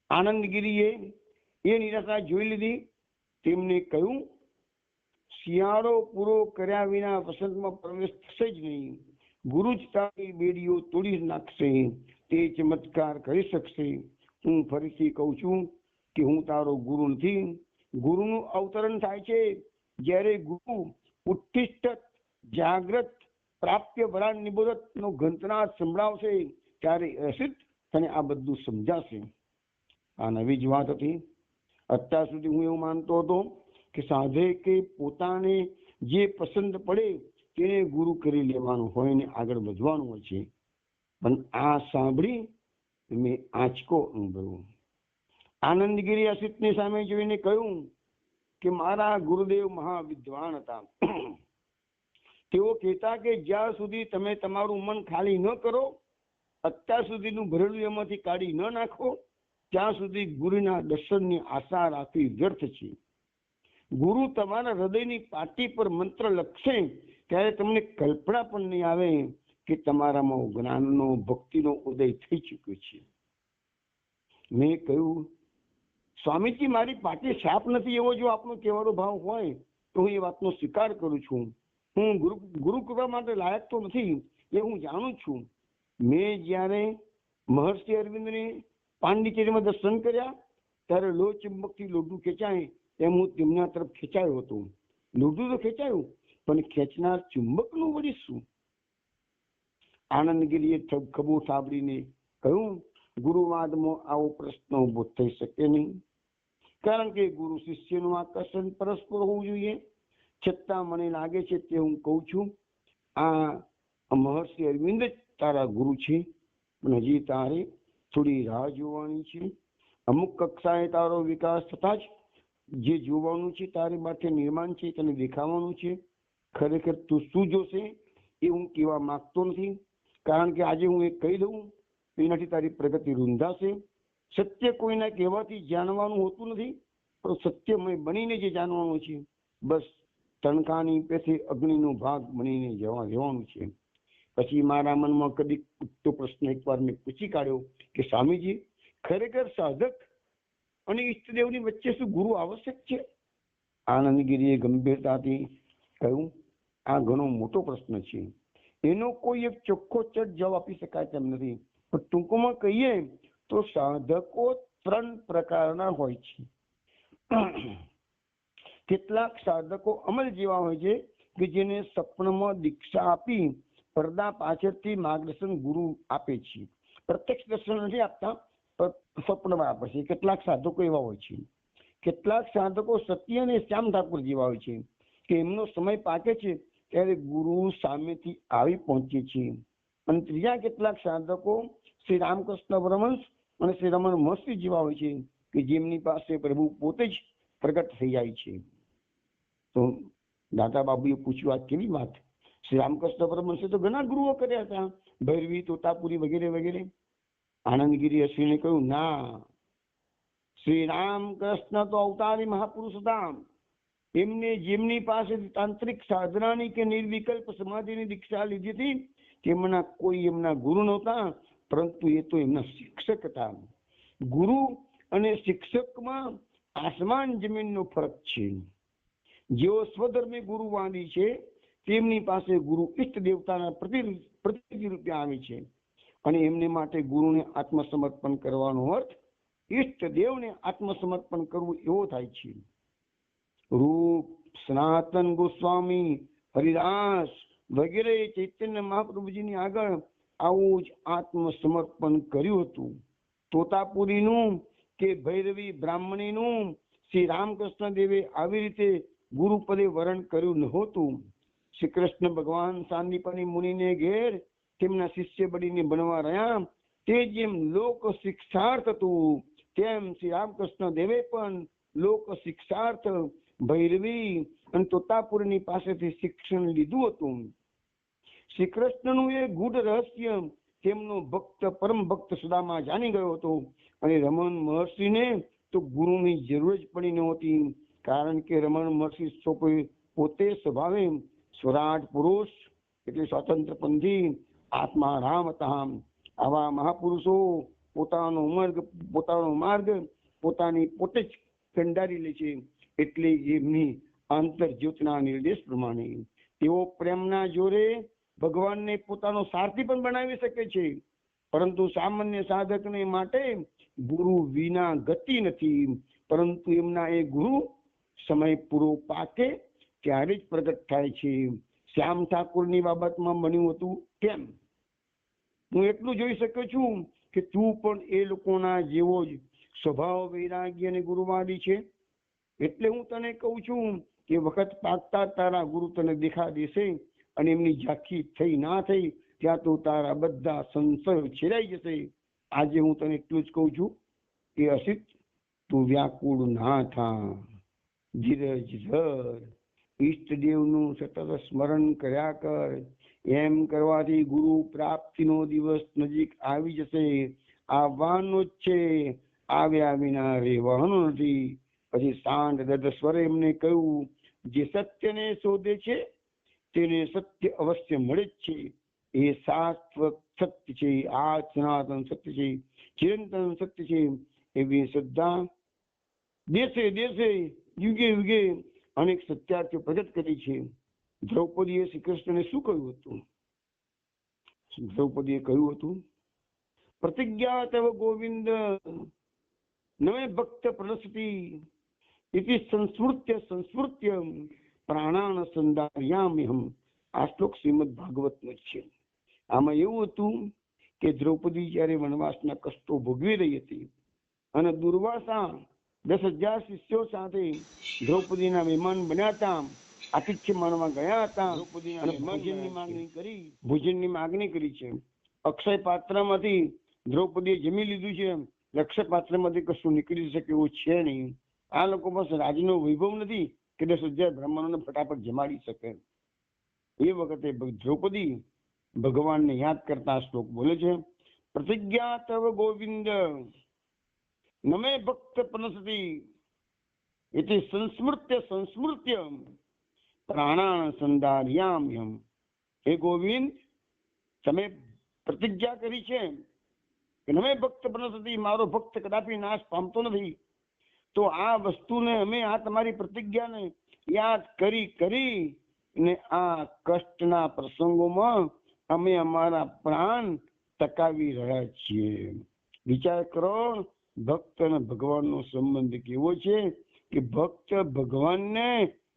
આનંદગીરીએ એ નિરાશા જોઈ લીધી. તેમને કહ્યું, શિયાળો પૂરો કર્યા વિના વસંતમાં પ્રવેશ થશે જ નહીં. ગુરુ જ તારી બેડીઓ તોડી નાખશે, તે ચમત્કાર કરી શકશે. હું ફરીથી કહું છું કે હું તારો ગુરુ નથી. ગુરુનું અવતરણ થાય છે જ્યારે ગુરુ ઉત્તિષ્ઠ જાગ્રત પ્રાપ્ય વરાણ નિબોધત નો ઘંટનાદ સંભળાવશે ત્યારે અસિત તને આ બધું સમજાશે. આ નવી જ વાત હતી. અત્યાર સુધી હું એવું માનતો હતો કે સાધકે પોતાને જે પસંદ પડે તેને ગુરુ કરી લેવાનું હોય ને આગળ વધવાનું હોય છે. પણ આ સાંભળી મેં આંચકો અનુભવ્યો. આનંદગીરી અસિતની સામે જોઈને કહ્યું કે મારા ગુરુદેવ મહાવિદ્વાન હતા. તેઓ કહેતા કે જ્યાં સુધી તમે તમારું મન ખાલી ન કરો, અત્યાર સુધીનું ભરેલું એમાંથી કાઢી ન નાખો, ત્યાં સુધી ગુરુના દર્શનની આશા રાખવી વ્યર્થ છે. ગુરુ તમારા હૃદયની પાટી પર મંત્ર લખશે ત્યારે તમને કલ્પના પણ નહીં આવે કે તમારામાં જ્ઞાનનો ભક્તિનો ઉદય થઈ ચૂક્યો છે. મેં કહ્યું, સ્વામીજી મારી પાટી સાપ નથી, એવો જો આપનો કહેવાનો ભાવ હોય તો હું એ વાતનો સ્વીકાર કરું છું. હું ગુરુ કૃપા માટે લાયક તો નથી, એ હું જાણું છું. મેં જ્યારે મહર્ષિ અરવિંદને પાંડિચેરીમાં દર્શન કર્યા ત્યારે લોહ ચુંબકથી લોઢું ખેંચાય એમ હું તેમના તરફ ખેંચાયો હતો. લોઢું તો ખેંચાયું, પણ ખેંચનાર ચુંબકનું વળી શું? આનંદગીરીએ ખભો સાંભળીને કહ્યું, ગુરુવાદમાં આવો પ્રશ્ન ઉભો થઈ શકે નહીં, કારણ કે ગુરુ શિષ્યનું આકર્ષણ પરસ્પર હોવું જોઈએ. છતાં મને લાગે છે તે હું કહું છું, આ મહર્ષિ અરવિંદ જ તારા ગુરુ છે, પણ હજી તારે થોડી રાહ જોવાની છે. અમુક કક્ષાએ તારો વિકાસ થતા જ જે જોવાનું છે તારી માટે નિર્માણ છે તને દેખાવાનું છે. ખરેખર તું શું જોશે એ હું કહેવા માંગતો નથી, કારણ કે આજે હું એ કહી દઉં એનાથી તારી પ્રગતિ રૂંધાશે. સત્ય કોઈના કહેવાથી જાણવાનું હોતું નથી, પણ સત્યમય બનીને જે જાણવાનું છે, બસ તણકાની પેથે અગ્નિનો ભાગ બનીને જવાનું છે. પછી મારા મનમાં કદી તો પ્રશ્ન એકવાર મેં પૂછી કાઢ્યો કે સ્વામીજી, ખરેખર સાધક અને ઈષ્ટદેવની વચ્ચે શું ગુરુ આવશ્યક છે? આનંદગીરીએ ગંભીરતાથી કહ્યું, આ ઘણો મોટો પ્રશ્ન છે. એનો કોઈ એક ચોખ્ખો ચટ જવાબ આપી શકાય તેમ નથી. પણ ટૂંકમાં કહીએ તો સાધકો 3 પ્રકારના હોય છે. કેટલાક સાધકો અમલ જેવા હોય છે કે જેને સપનામાં દીક્ષા આપી પડદા પાછળથી માર્ગદર્શન ગુરુ આપે છે. પ્રત્યક્ષ દર્શન નથી આપતા, સ્વપ્નમાં આપે છે. કેટલાક સાધકો એવા હોય છે. કેટલાક સાધકો સત્ય અને શ્યામ ઠાકુર જેવા હોય છે કે એમનો સમય પાકે છે ત્યારે ગુરુ સામેથી આવી પહોંચે છે. અને ત્રીજા કેટલાક સાધકો શ્રી રામકૃષ્ણ પરમહંસ અને શ્રી રમણ મહર્ષિ જેવા હોય છે કે જેમની પાસે પ્રભુ પોતે જ પ્રગટ થઈ જાય છે. તો દાદા બાબુએ પૂછ્યું, આ કેવી વાત? શ્રી રામકૃષ્ણ પરમહંસે તો ઘણા ગુરુઓ કર્યા હતા, ભૈરવી, તોતાપુરી વગેરે વગેરે. આનંદગીરી હસીને કહ્યું, ના, શ્રી રામકૃષ્ણ તો અવતારી મહાપુરુષ હતા. એમને જેમની પાસેથી તાંત્રિક સાધનાની કે નિર્વિકલ્પ સમાધિની દીક્ષા લીધી હતી તેમના કોઈ એમના ગુરુ નહોતા, પરંતુ એ તો એમના શિક્ષક હતા. ગુરુ અને શિક્ષકમાં આસમાન જમીનનો ફરક છે. જેઓ સ્વધર્મી ગુરુવાદી છે તેમની પાસે ગુરુ ઈષ્ટ દેવતાના પ્રતિનિધિ રૂપે આવે છે અને એમને માટે ગુરુને આત્મસમર્પણ કરવાનો અર્થ ઈષ્ટ દેવને આત્મસમર્પણ કરવું એવો થાય છે. રૂપ, સનાતન ગોસ્વામી, હરિદાસ વગેરે ચૈતન્ય મહાપ્રભુજીની આગળ આવું જ આત્મસમર્પણ કર્યું હતું. તોતાપુરીનું કે ભૈરવી બ્રાહ્મણીનું શ્રી રામકૃષ્ણ દેવે આવી રીતે ગુરુપદે વરણ કર્યું નહોતું. શ્રી કૃષ્ણ ભગવાન સાંદીપની મુનિને ઘેર તેમના શિષ્ય બનીને ભણવા રહ્યા, તે જેમ લોક શિક્ષાર્થ હતું તેમ શ્રી રામકૃષ્ણ દેવે પણ લોક શિક્ષાર્થ ભૈરવી અને તોતાપુરીની પાસેથી શિક્ષણ લીધું હતું. શ્રી કૃષ્ણનું એ ગૂઢ રહસ્ય તેમનો ભક્ત પરમ ભક્ત સુદામા જાણી ગયો હતો અને રમણ મહર્ષિને તો ગુરુની જરૂર જ પડી નહોતી, કારણ કે રમણ મહર્ષિ પોતે સ્વભાવે સ્વરાટ પુરુષ એટલે સ્વતંત્ર પંથી આત્મારામ હતા. આવા મહાપુરુષો પોતાનો માર્ગ પોતાની પોતે જ કંડારી લે છે. એટલે એમની આંતર જ્યોતના નિર્દેશ પ્રમાણે તેઓ પ્રેમના જોરે ભગવાનને પોતાનો સારથી પણ બનાવી શકે છે. પરંતુ સામાન્ય સાધકને માટે ગુરુ વિના ગતિ નથી. પરંતુ એમના એ ગુરુ સમય પૂરો પાકે ત્યારે જ પ્રગટ થાય છે. શ્યામ ઠાકુરની બાબતમાં બન્યું હતું કેમ? હું એટલું જોઈ શકું છું કે તું પણ એ લોકોના જેવો જ સ્વભાવ વૈરાગ્ય અને ગુરુવાદી છે. એટલે હું તને કહું છું કે વખત પાકતા તારા ગુરુ તને દેખા દેશે અને એમની ઝાંખી થઈ ના થઈ ત્યાં તો તારા બધા સંશયો છેડાઈ જશે. આજે હું તને એટલું જ કહું છું કે અસિત, તું વ્યાકુળ ના થા, ધીરજ ધર, ઈષ્ટદેવનું સતત સ્મરણ કર્યા કર. એમ કરવાથી ગુરુ પ્રાપ્તિનો દિવસ નજીક આવી જશે. આવવાનો જ છે, આવ્યા વિના રહેવાનું નથી. પછી શાંત દર્દ સ્વરે એમને કહ્યું, જે સત્યને શોધે છે તેને સત્ય અવશ્ય મળે જ છે. એ શાશ્વત સત્ય છે, આ સનાતન સત્ય છે, ચિરંતન સત્ય છે. એવી શ્રદ્ધા દેશે દેશે યુગે યુગે અનેક સત્યાર્થીઓ પ્રગટ કરી છે. દ્રૌપદીએ શ્રી કૃષ્ણને શું કહ્યું હતું? દ્રૌપદીએ કહ્યું હતું, પ્રતિજ્ઞા તવ ગોવિંદ નવે ભક્ત પ્રણસતિ ઇતિ સંસ્મૃત્ય પ્રાણાન સંદાર્યામ્યહમ. આ શ્લોક શ્રીમદ ભાગવતનો જ છે. આમાં એવું હતું કે દ્રૌપદી જયારે વનવાસના કષ્ટો ભોગવી રહી હતી અને દુર્વાસા 10,000 શિષ્યો સાથે દ્રૌપદીના મહેમાન બન્યા હતા, આતિથ્ય માણવા ગયા હતા અને ભોજનની માગણી કરી છે. અક્ષય પાત્રમાંથી દ્રૌપદીએ જમી લીધું છે. અક્ષય પાત્રમાંથી કશું નીકળી શકે એવું છે નહીં. આ લોકો પાસે રાજનો વૈભવ નથી કે 10,000 બ્રાહ્મણોને ફટાફટ જમાડી શકે. એ વખતે દ્રૌપદી ભગવાનને યાદ કરતા શ્લોક બોલે છે, પ્રતિજ્ઞા તવ ગોવિંદ નમે ભક્ત પ્રણસતિ ઇતિ સંસ્મૃત્ય પ્રાણાન સંદાર્યામ્યહમ. હે ગોવિંદ, તમે પ્રતિજ્ઞા કરી છે કે નમે ભક્ત પ્રણસતી, મારો ભક્ત કદાપી નાશ પામતો નથી, તો આ વસ્તુને અમે આ તમારી પ્રતિજ્ઞાને યાદ કરી ને આ કષ્ટના પ્રસંગોમાં અમે અમારા પ્રાણ ટકાવી રહ્યા છીએ. વિચાર કરો, ભક્ત અને ભગવાનનો સંબંધ કેવો છે કે ભક્ત ભગવાનને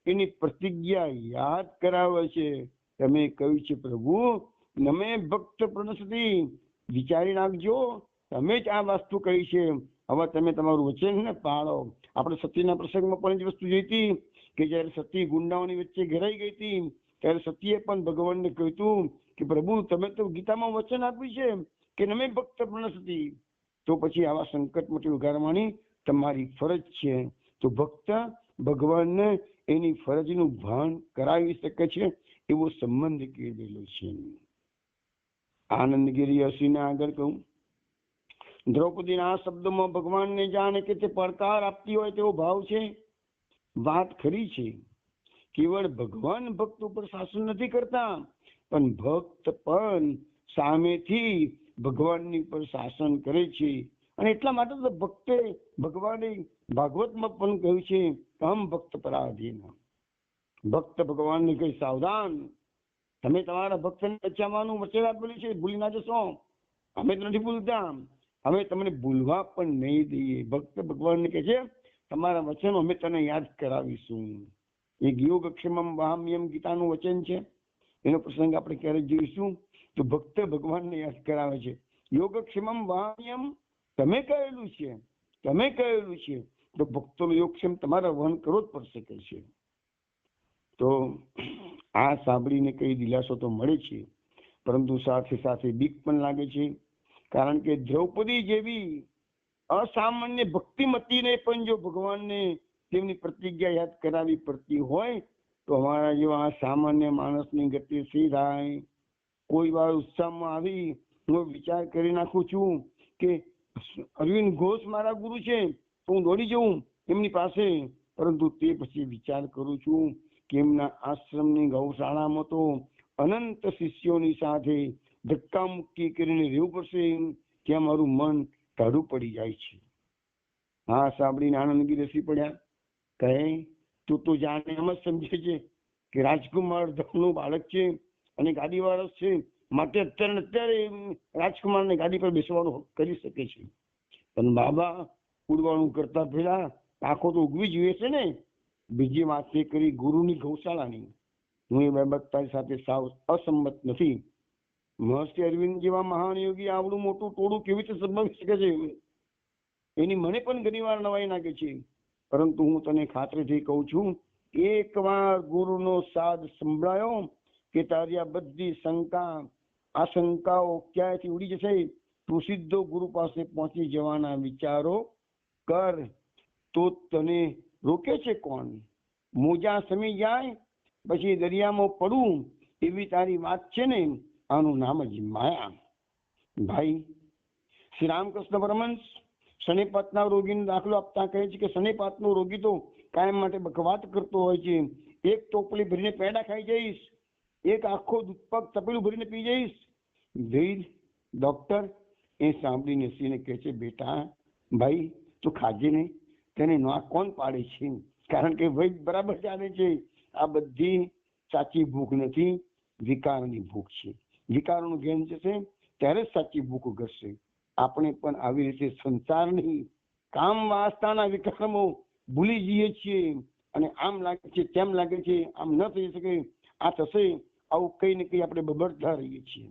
એની પ્રતિજ્ઞા યાદ કરાવે છે. તમે કહ્યું છે પ્રભુ નમે ભક્ત પ્રણસતી, વિચારી નાખજો, તમે જ આ વસ્તુ કહી છે, હવે તમે તમારું વચન ને પાળો. આપણે સતીના પ્રસંગમાં પણ જ વસ્તુ જોઈ હતી કે જયારે સતી ગુંડાઓની વચ્ચે ઘેરાઈ ગઈ હતી ત્યારે સતીએ પણ ભગવાનને કહ્યું હતું કે પ્રભુ તમે તો ગીતામાં વચન આપ્યું છે કે નમે ભક્ત પ્રણસતી, તો પછી આવા સંકટમાંથી ઉગારવાની તમારી ફરજ છે. તો ભક્ત ભગવાનને એની ફરજનું ભાન કરાવી શકે છે એવો સંબંધ કીધેલો છે. આનંદગીરી હસીને આગળ કહું, દ્રૌપદીના આ શબ્દમાં ભગવાનને જાણે કે તે પડકાર આપતી હોય તેવો ભાવ છે. વાત ખરી છે, કેવળ ભગવાન ભક્ત ઉપર શાસન નથી કરતા, પણ ભક્ત પણ સામેથી ભગવાનની પર શાસન કરે છે. અને એટલા માટે તો ભક્તે ભગવાને ભાગવતમાં પણ કહ્યું છે હમ ભક્ત પરાધીન. ભક્ત ભગવાનને કહી સાવધાન, તમે તમારા ભક્તને બચાવવાનું વચન આપેલું છે, ભૂલી ના જશો. અમે તો નથી ભૂલતા, અમે તમને ભૂલવા પણ નહીં દઈએ. ભક્ત ભગવાનને કહે છે તમારા વચનો અમે તને યાદ કરાવીશું. એક યોગક્ષેમમ વહામ્યમ ગીતાનું વચન છે, એનો પ્રસંગ આપણે ક્યારે જોઈશું. તો ભક્ત ભગવાનને યાદ કરાવે છે. યોગક્ષેમમ વહામ્યમ, તમે કહેલું છે, તમે કહેલું છે, તો ભક્તોનો યોગક્ષેમ તમારે વહન કરવો જ પડશે કે છે. તો આ સાંભળીને કઈ દિલાસો તો મળે છે, પરંતુ સાથે સાથે બીક પણ લાગે છે. કારણ કે દ્રૌપદી જેવી અસામાન્ય ભક્તિમતીને પણ જો ભગવાનને તેમની પ્રતિજ્ઞા યાદ કરાવી પડતી હોય તો અમારા જેવા સામાન્ય માણસની ગતિ સી થાય. કોઈ વાર ઉત્સાહમાં આવી હું વિચાર કરી નાખું છું કે અરવિંદ ઘોષ મારા ગુરુ છે તો હું દોડી જઉં એમની પાસે, પરંતુ તે પછી વિચાર કરું છું કે એમના આશ્રમની ગૌશાળામાં તો અનંત શિષ્યોની સાથે ધક્કા મુક્કી કરીને રહેવું પડશે, ત્યાં મારું મન ટાઢું પડી જાય છે. હા સાંભળીને આનંદગીરી રસી પડ્યા. કહે તું તો જાણે એમ જ સમજે છે કે રાજકુમાર ધનનું બાળક છે અને ગાડી વાળો છે, માટે અત્યારે રાજકુમારને ગાડી પર બેસવાનો હક કરી શકે છે. પણ બાબા ઉડવાનું કરતા પેલા આંખો તો ઉગવી જોઈએ છે ને. બીજી વાત એ કરી ગુરુની ગૌશાળાની, હું એ બાબત તારી સાથે સાવ અસંમત નથી. મહર્ષિ અરવિંદ જેવા મહાન યોગી આવડું મોટું ટોળું કેવી રીતે સંભવી શકે છે, એની મને પણ ઘણી વાર નવાઈ લાગે છે. પરંતુ હું તને ખાતરીથી કહું છું, એકવાર ગુરુનો સાદ સંભળાયો કે તારી આ બધી શંકા આશંકાઓ ક્યાંયથી ઉડી જશે. તું સીધો ગુરુ પાસે પહોંચી જવાના વિચારો કર, તો તને રોકે છે કોણ? મોજા સમી જાય પછી દરિયામાં પડવું એવી તારી વાત છે ને, આનું નામ જ માયા. ભાઈ શ્રી રામકૃષ્ણ પરમહંસ શનિપાતના રોગીનો દાખલો આપતા કહે છે કે શનિપાતનો રોગી તો કાયમ માટે બકવાત કરતો હોય છે. એક ટોપલી ભરીને પેડા ખાઈ જઈશ, એક આખો દૂધપાક તપેલું ભરીને પી જઈશ. વૈદ ડોક્ટર એ સાંભળીને હસીને કહે છે બેટા ભાઈ તું ખાજે ને, તેને ના કોણ પાડે છે? કારણ કે વૈદ બરાબર જાણે છે આ બધી સાચી ભૂખ નથી, વિકારની ભૂખ છે. વિકારનું જ્ઞાન જશે ત્યારે જ સાચી ભૂખ ઘટશે. આપણે પણ આવી રીતે સંસારની કામ વાસનાના વિકારમાં ભૂલી જઈએ છીએ અને આમ લાગે છે તેમ લાગે છે, આમ ન થઈ શકે, આ થશે, આવું કઈ ને કઈ આપણે બબડતા રહીએ છીએ.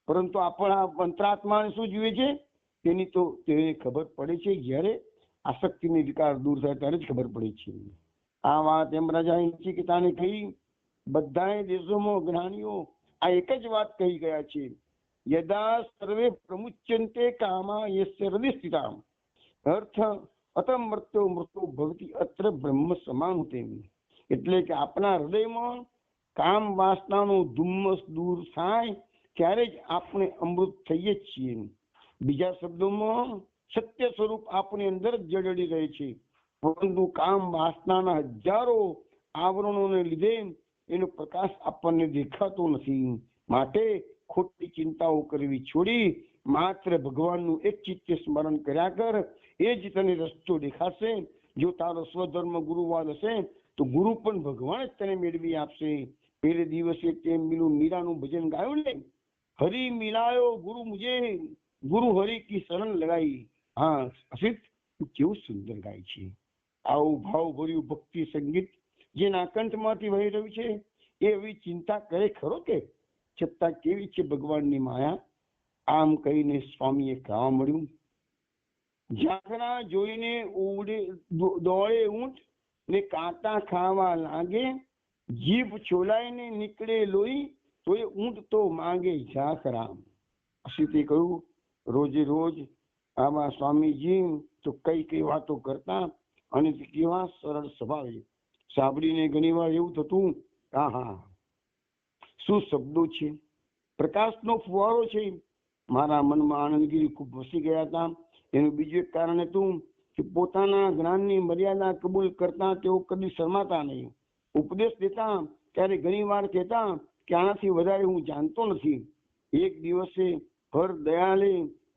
પરંતુ આપણા અંતરાત્માને શું જોઈએ છે તેની તો તેને ખબર પડે છે, જ્યારે આસક્તિની વિકાર દૂર થાય ત્યારે જ ખબર પડે છે. આ વાત યમરાજા નચિકેતાને કહી. બધાએ દેશોમાં જ્ઞાનીઓ આ એક જ વાત કહી ગયા છે, યદા સર્વે પ્રમુચ્યંતે કામા યસ્ય હૃદય સ્થિતા અર્થ અતમર્ત્યો મૃતો ભવતિ અત્ર બ્રહ્મ સમાનુતે. એટલે કે આપણા હૃદયમાં કામ વાસનાનો ધુમ્મસ દૂર થાય ત્યારે જ આપણે અમૃત થઈએ છીએ. બીજા શબ્દોમાં સત્ય સ્વરૂપ આપણી અંદર જ જડડી રહે છે, પરંતુ કામ વાસનાના હજારો આવરણોને લીધે એનો પ્રકાશ આપણને દેખાતો નથી. માટે ખોટી ચિંતાઓ કરવી છોડી માત્ર ભગવાનનું એક ચિત્તે સ્મરણ કર્યા કર, એ જ તને રસ્તો દેખાશે. જો તારો સ્વધર્મ ગુરુવાદ હશે તો ગુરુ પણ ભગવાન જ તને મેળવી આપશે. પેલે દિવસે તેમ પેલું મીરાનું ભજન ગાયું ને, હરી મિલાયો ગુરુ મુજે, ગુરુ હરિ કી શરણ લગાઈ. હા અસિત, કેવું સુંદર ગાય છે. આવું ભાવ ભર્યું ભક્તિ સંગીત જેના કંઠમાંથી વહી રહ્યું છે, એવી ચિંતા કરે ખરો કે? છતાં કેવી છે ભગવાનની માયા. આમ કહીને સ્વામીએ કહેવા મળ્યું, ઝાકરા જોઈને ઉડે દોડે ઊંટ ને કાંટા ખાવા લાગે, જીભ છોલાઈને નીકળે લોહી, તો એ ઊંટ તો માંગે ઝાકરા. અસિતે કહ્યું, રોજે રોજ આવા સ્વામીજી તો કઈ કઈ વાતો કરતા અને કેવા સરળ સ્વભાવે. સાંભળીને ઘણી વાર એવું થતું, આહા શું શબ્દો છે, પ્રકાશનો ફુવારો છે. મારા મનમાં આનંદગીરી ખૂબ વસી ગયા હતા. એનું બીજું એક કારણ હતું કે પોતાના જ્ઞાનની મર્યાદા કબૂલ કરતા તેઓ કદી શરમાતા નહીં. ઉપદેશ દેતા ત્યારે ઘણી વાર કહેતા કે આનાથી વધારે હું જાણતો નથી. એક દિવસે હર દયાલે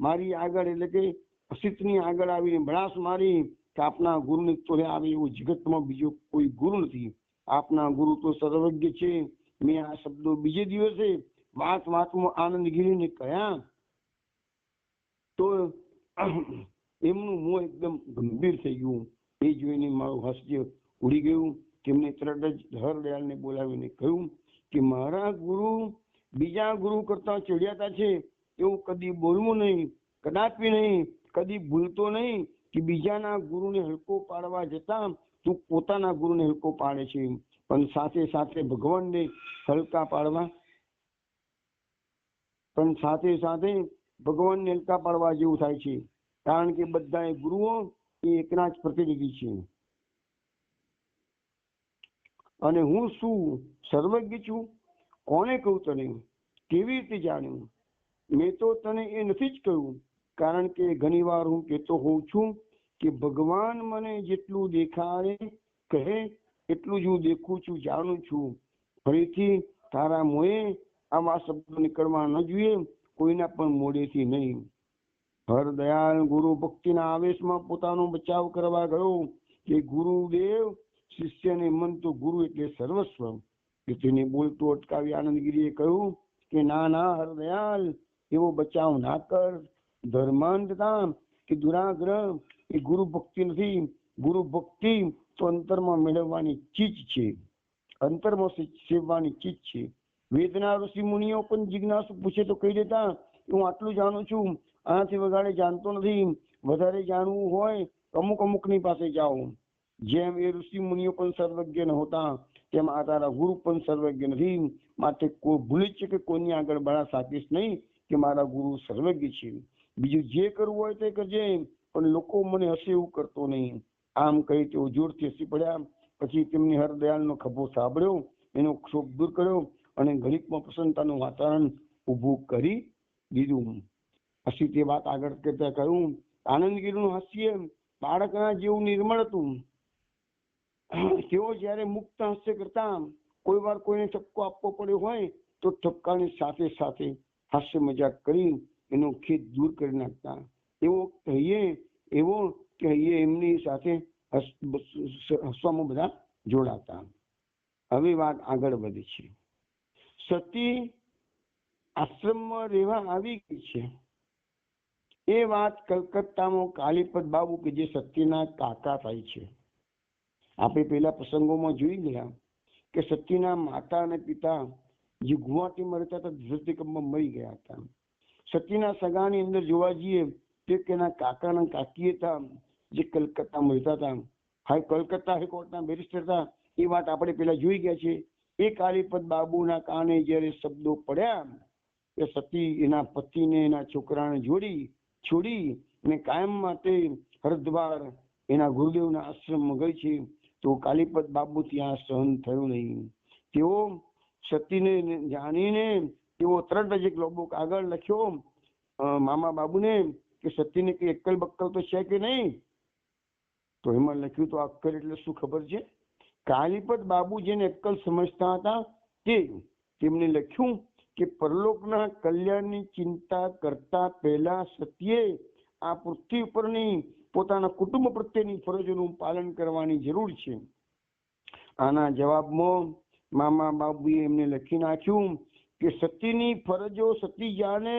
મારી આગળ એટલે કે અસિતની આગળ આવીને ભડાસ મારી કે આપના ગુરુની તોડે આવે એવું જગતમાં બીજો કોઈ ગુરુ નથી. આપના ગુરુ તો સર્વજ્ઞ છે. મેં આ શબ્દો બીજે દિવસે વાતમાં આનંદગીરીને કહ્યા તો એમનું મોં એકદમ ગંભીર થઈ ગયું. એ જોઈને મારું હાસ્ય ઉડી ગયું. તેમને તરત જ હરદયાલને બોલાવીને કહ્યું કે મારા ગુરુ બીજા ગુરુ કરતા ચડિયાતા છે એવું કદી બોલવું નહીં, કદાપી નહીં. કદી ભૂલતો નહીં કે બીજાના ગુરુને હલકો પાડવા જતા તું પોતાના ગુરુને હલકો પાડે છે, પણ સાથે સાથે ભગવાનને હલકા પાડવા જેવું થાય છે. કારણ કે બધા ગુરુઓ એ એકના જ પ્રતિનિધિ છે. અને હું શું સર્વજ્ઞ છું? કોને કહું તને? કેવી રીતે જાણ્યું? મેં તો તને એ નથી જ કહ્યું, કારણ કે ઘણી વાર હું કહેતો હોઉં છું કે ભગવાન મને જેટલું દેખાડે કહે એટલું જ હું દેખું છું, જાણું છું. ફરીથી તારા મોએ આવા શબ્દો નીકળવા ન જોઈએ, કોઈના પણ મોઢેથી નહીં. હરદયાલ ગુરુ ભક્તિના આવેશમાં પોતાનો બચાવ કરવા ગયો કે ગુરુદેવ શિષ્યને મન તો ગુરુ એટલે સર્વસ્વ. તેને બોલતો અટકાવી આનંદગીરીએ કહ્યું કે ના ના હરદયાલ, એવો બચાવ ના કર. ધર્માંધતા કે દુરાગ્રહ એ ગુરુ ભક્તિ નથી. ગુરુ ભક્તિ તો અંતરમાં મેળવવાની ચીજ છે, અંતરમાં સેવવાની ચીજ છે. વેદના ઋષિ મુનિઓ પણ જિજ્ઞાસુ પૂછે તો કહી દેતા હું આટલું જાણું છું, આનાથી વધારે જાણતો નથી. વધારે જાણવું હોય તો અમુકની પાસે જાઓ. જેમ એ ઋષિ મુનિઓ પણ સર્વજ્ઞ નહોતા, તેમ આ તારા ગુરુ પણ સર્વજ્ઞ નથી. માટે કોઈ ભૂલી છે કે કોઈની આગળ બળા સાકીશ નહીં કે મારા ગુરુ સર્વજ્ઞ છે. બીજું જે કરવું હોય તે કરજે, પણ લોકો મને હશે એવું કરતો નહીં. આમ કહી તેઓ જોરથી હસી પડ્યા. પછી તેમની હરદયાલનો ખભો સાંભળ્યો, એનો ક્ષોભ દૂર કર્યો અને ઘડીકમાં પ્રસન્નતાનું વાતાવરણ ઊભું કરી દીધું. પછી તે વાત આગળ કરતા કહ્યું, આનંદગીરીનું હાસ્ય બાળકના જેવું નિર્મળ હતું. તેઓ જયારે મુક્ત હાસ્ય કરતા, કોઈ વાર કોઈને ઠપકો આપવો પડ્યો હોય તો ઠપકાની સાથે સાથે હાસ્ય મજાક કરી એનો ખેદ દૂર કરી નાખતા. એવો કહીએ એમની સાથે હસવામાં બધા જોડાતા. હવે વાત આગળ વધે છે. સતી આશ્રમમાં રહેવા આવી ગઈ છે. એ વાત કલકત્તામાં કાલીપદ બાબુ કે જે સતીના કાકા થાય છે. આપણે પેલા પ્રસંગોમાં જોઈ ગયા કે સતીના માતા અને પિતા જે ગુવાહાટીમાં રહેતા હતા ધરતીકંપમાં મરી ગયા હતા. સતીના સગાની અંદર જોવા જઈએ તો એના કાકા અને કાકી હતા જે કલકત્તામાં રહેતા હતા. કલકત્તા હાઈકોર્ટના બેરિસ્ટર હતા. એ વાત આપણે પેલા જોઈ ગયા છે. એ કાલીપદ બાબુના કાને જયારે શબ્દો પડ્યા કે સતી એના પતિને એના છોકરાને છોડી અને કાયમ માટે હરિદ્વાર એના ગુરુદેવના આશ્રમમાં ગઈ છે, તો કાલીપદ બાબુ ત્યાં સહન થયું નહીં. તેઓ સતીને જાણીને તેઓ તરત જ એક લોબો કાગળ લખ્યો મામા બાબુને કે સતીને કઈ અક્કલ બક્કલ તો છે કે નહીં? તો એમાં લખ્યું તો અક્કલ એટલે શું ખબર છે? કાલીપદ બાબુ જેને અક્કલ સમજતા હતા તેમણે લખ્યું કે પરલોકના કલ્યાણની ચિંતા કરતા પહેલા સત્યે આ પૃથ્વી ઉપરની પોતાના કુટુંબ પ્રત્યેની ફરજોનું પાલન કરવાની જરૂર છે. આના જવાબમાં મામા બાબુએ એમને લખી નાખ્યું કે સતીની ફરજો સતી જાણે,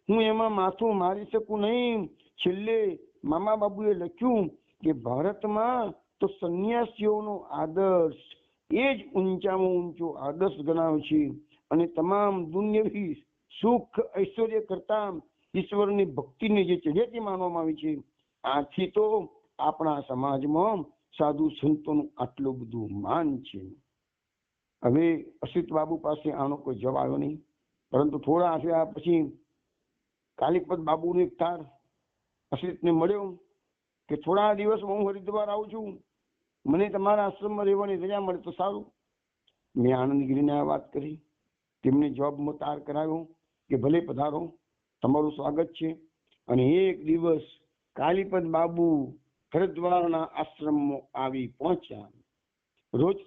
હું એમાં માથું મારી શકું નહીં. છેલ્લે મામા બાબુએ લખ્યું કે ભારતમાં તો સંન્યાસીઓનો આદર્શ એ જ ઊંચામાં ઊંચો આદર્શ ગણાવ છે અને તમામ દુન્યવી સુખ ઐશ્વર્ય કરતા ઈશ્વરની ભક્તિને જે ચઢિયાતી માનવામાં આવી છે. આથી તો આપણા સમાજમાં સાધુ સંતોનું આટલું બધું માન છે. હવે અસિત બાબુ પાસે આનો કોઈ જવાબ આવ્યો નહીં, પરંતુ થોડા થયા પછી કાલીપદ બાબુનો એક તાર અસિતને મળ્યો કે થોડા દિવસમાં હું હરિદ્વાર આવું છું, મને તમારા આશ્રમમાં રહેવાની રજા મળે તો સારું. મેં આનંદગીરીને આ વાત કરી. તેમને જવાબમાં તાર કરાવ્યો કે ભલે પધારો, તમારું સ્વાગત છે. અને એક દિવસ કાલીપદ બાબુ હરિદ્વારના આશ્રમમાં આવી પહોંચ્યા. રોજ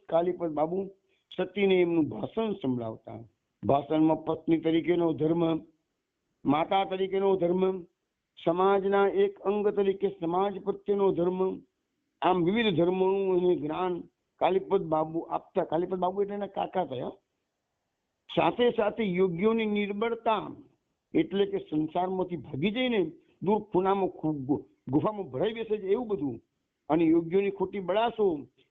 કાલીપદ બાબુ સતીને એમનું ભાષણ સંભળાવતા. ભાષણમાં પત્ની તરીકેનો ધર્મ, માતા તરીકેનો ધર્મ, સમાજના એક અંગ તરીકે સમાજ પ્રત્યેનો ધર્મ, આમ વિવિધ ધર્મોનું જ્ઞાન કાલીપદ બાબુ આપતા. કાલીપદ બાબુ એટલે એના કાકા થયા. સાથે સાથે યોગ્યોની નિર્બળતા એટલે કે સંસારમાંથી ભાગી જઈને દૂર ખૂણામાં ગુફામાં ભરાઈ બેસે છે એવું બધું, અને યોગ્યોની ખોટી બળાસો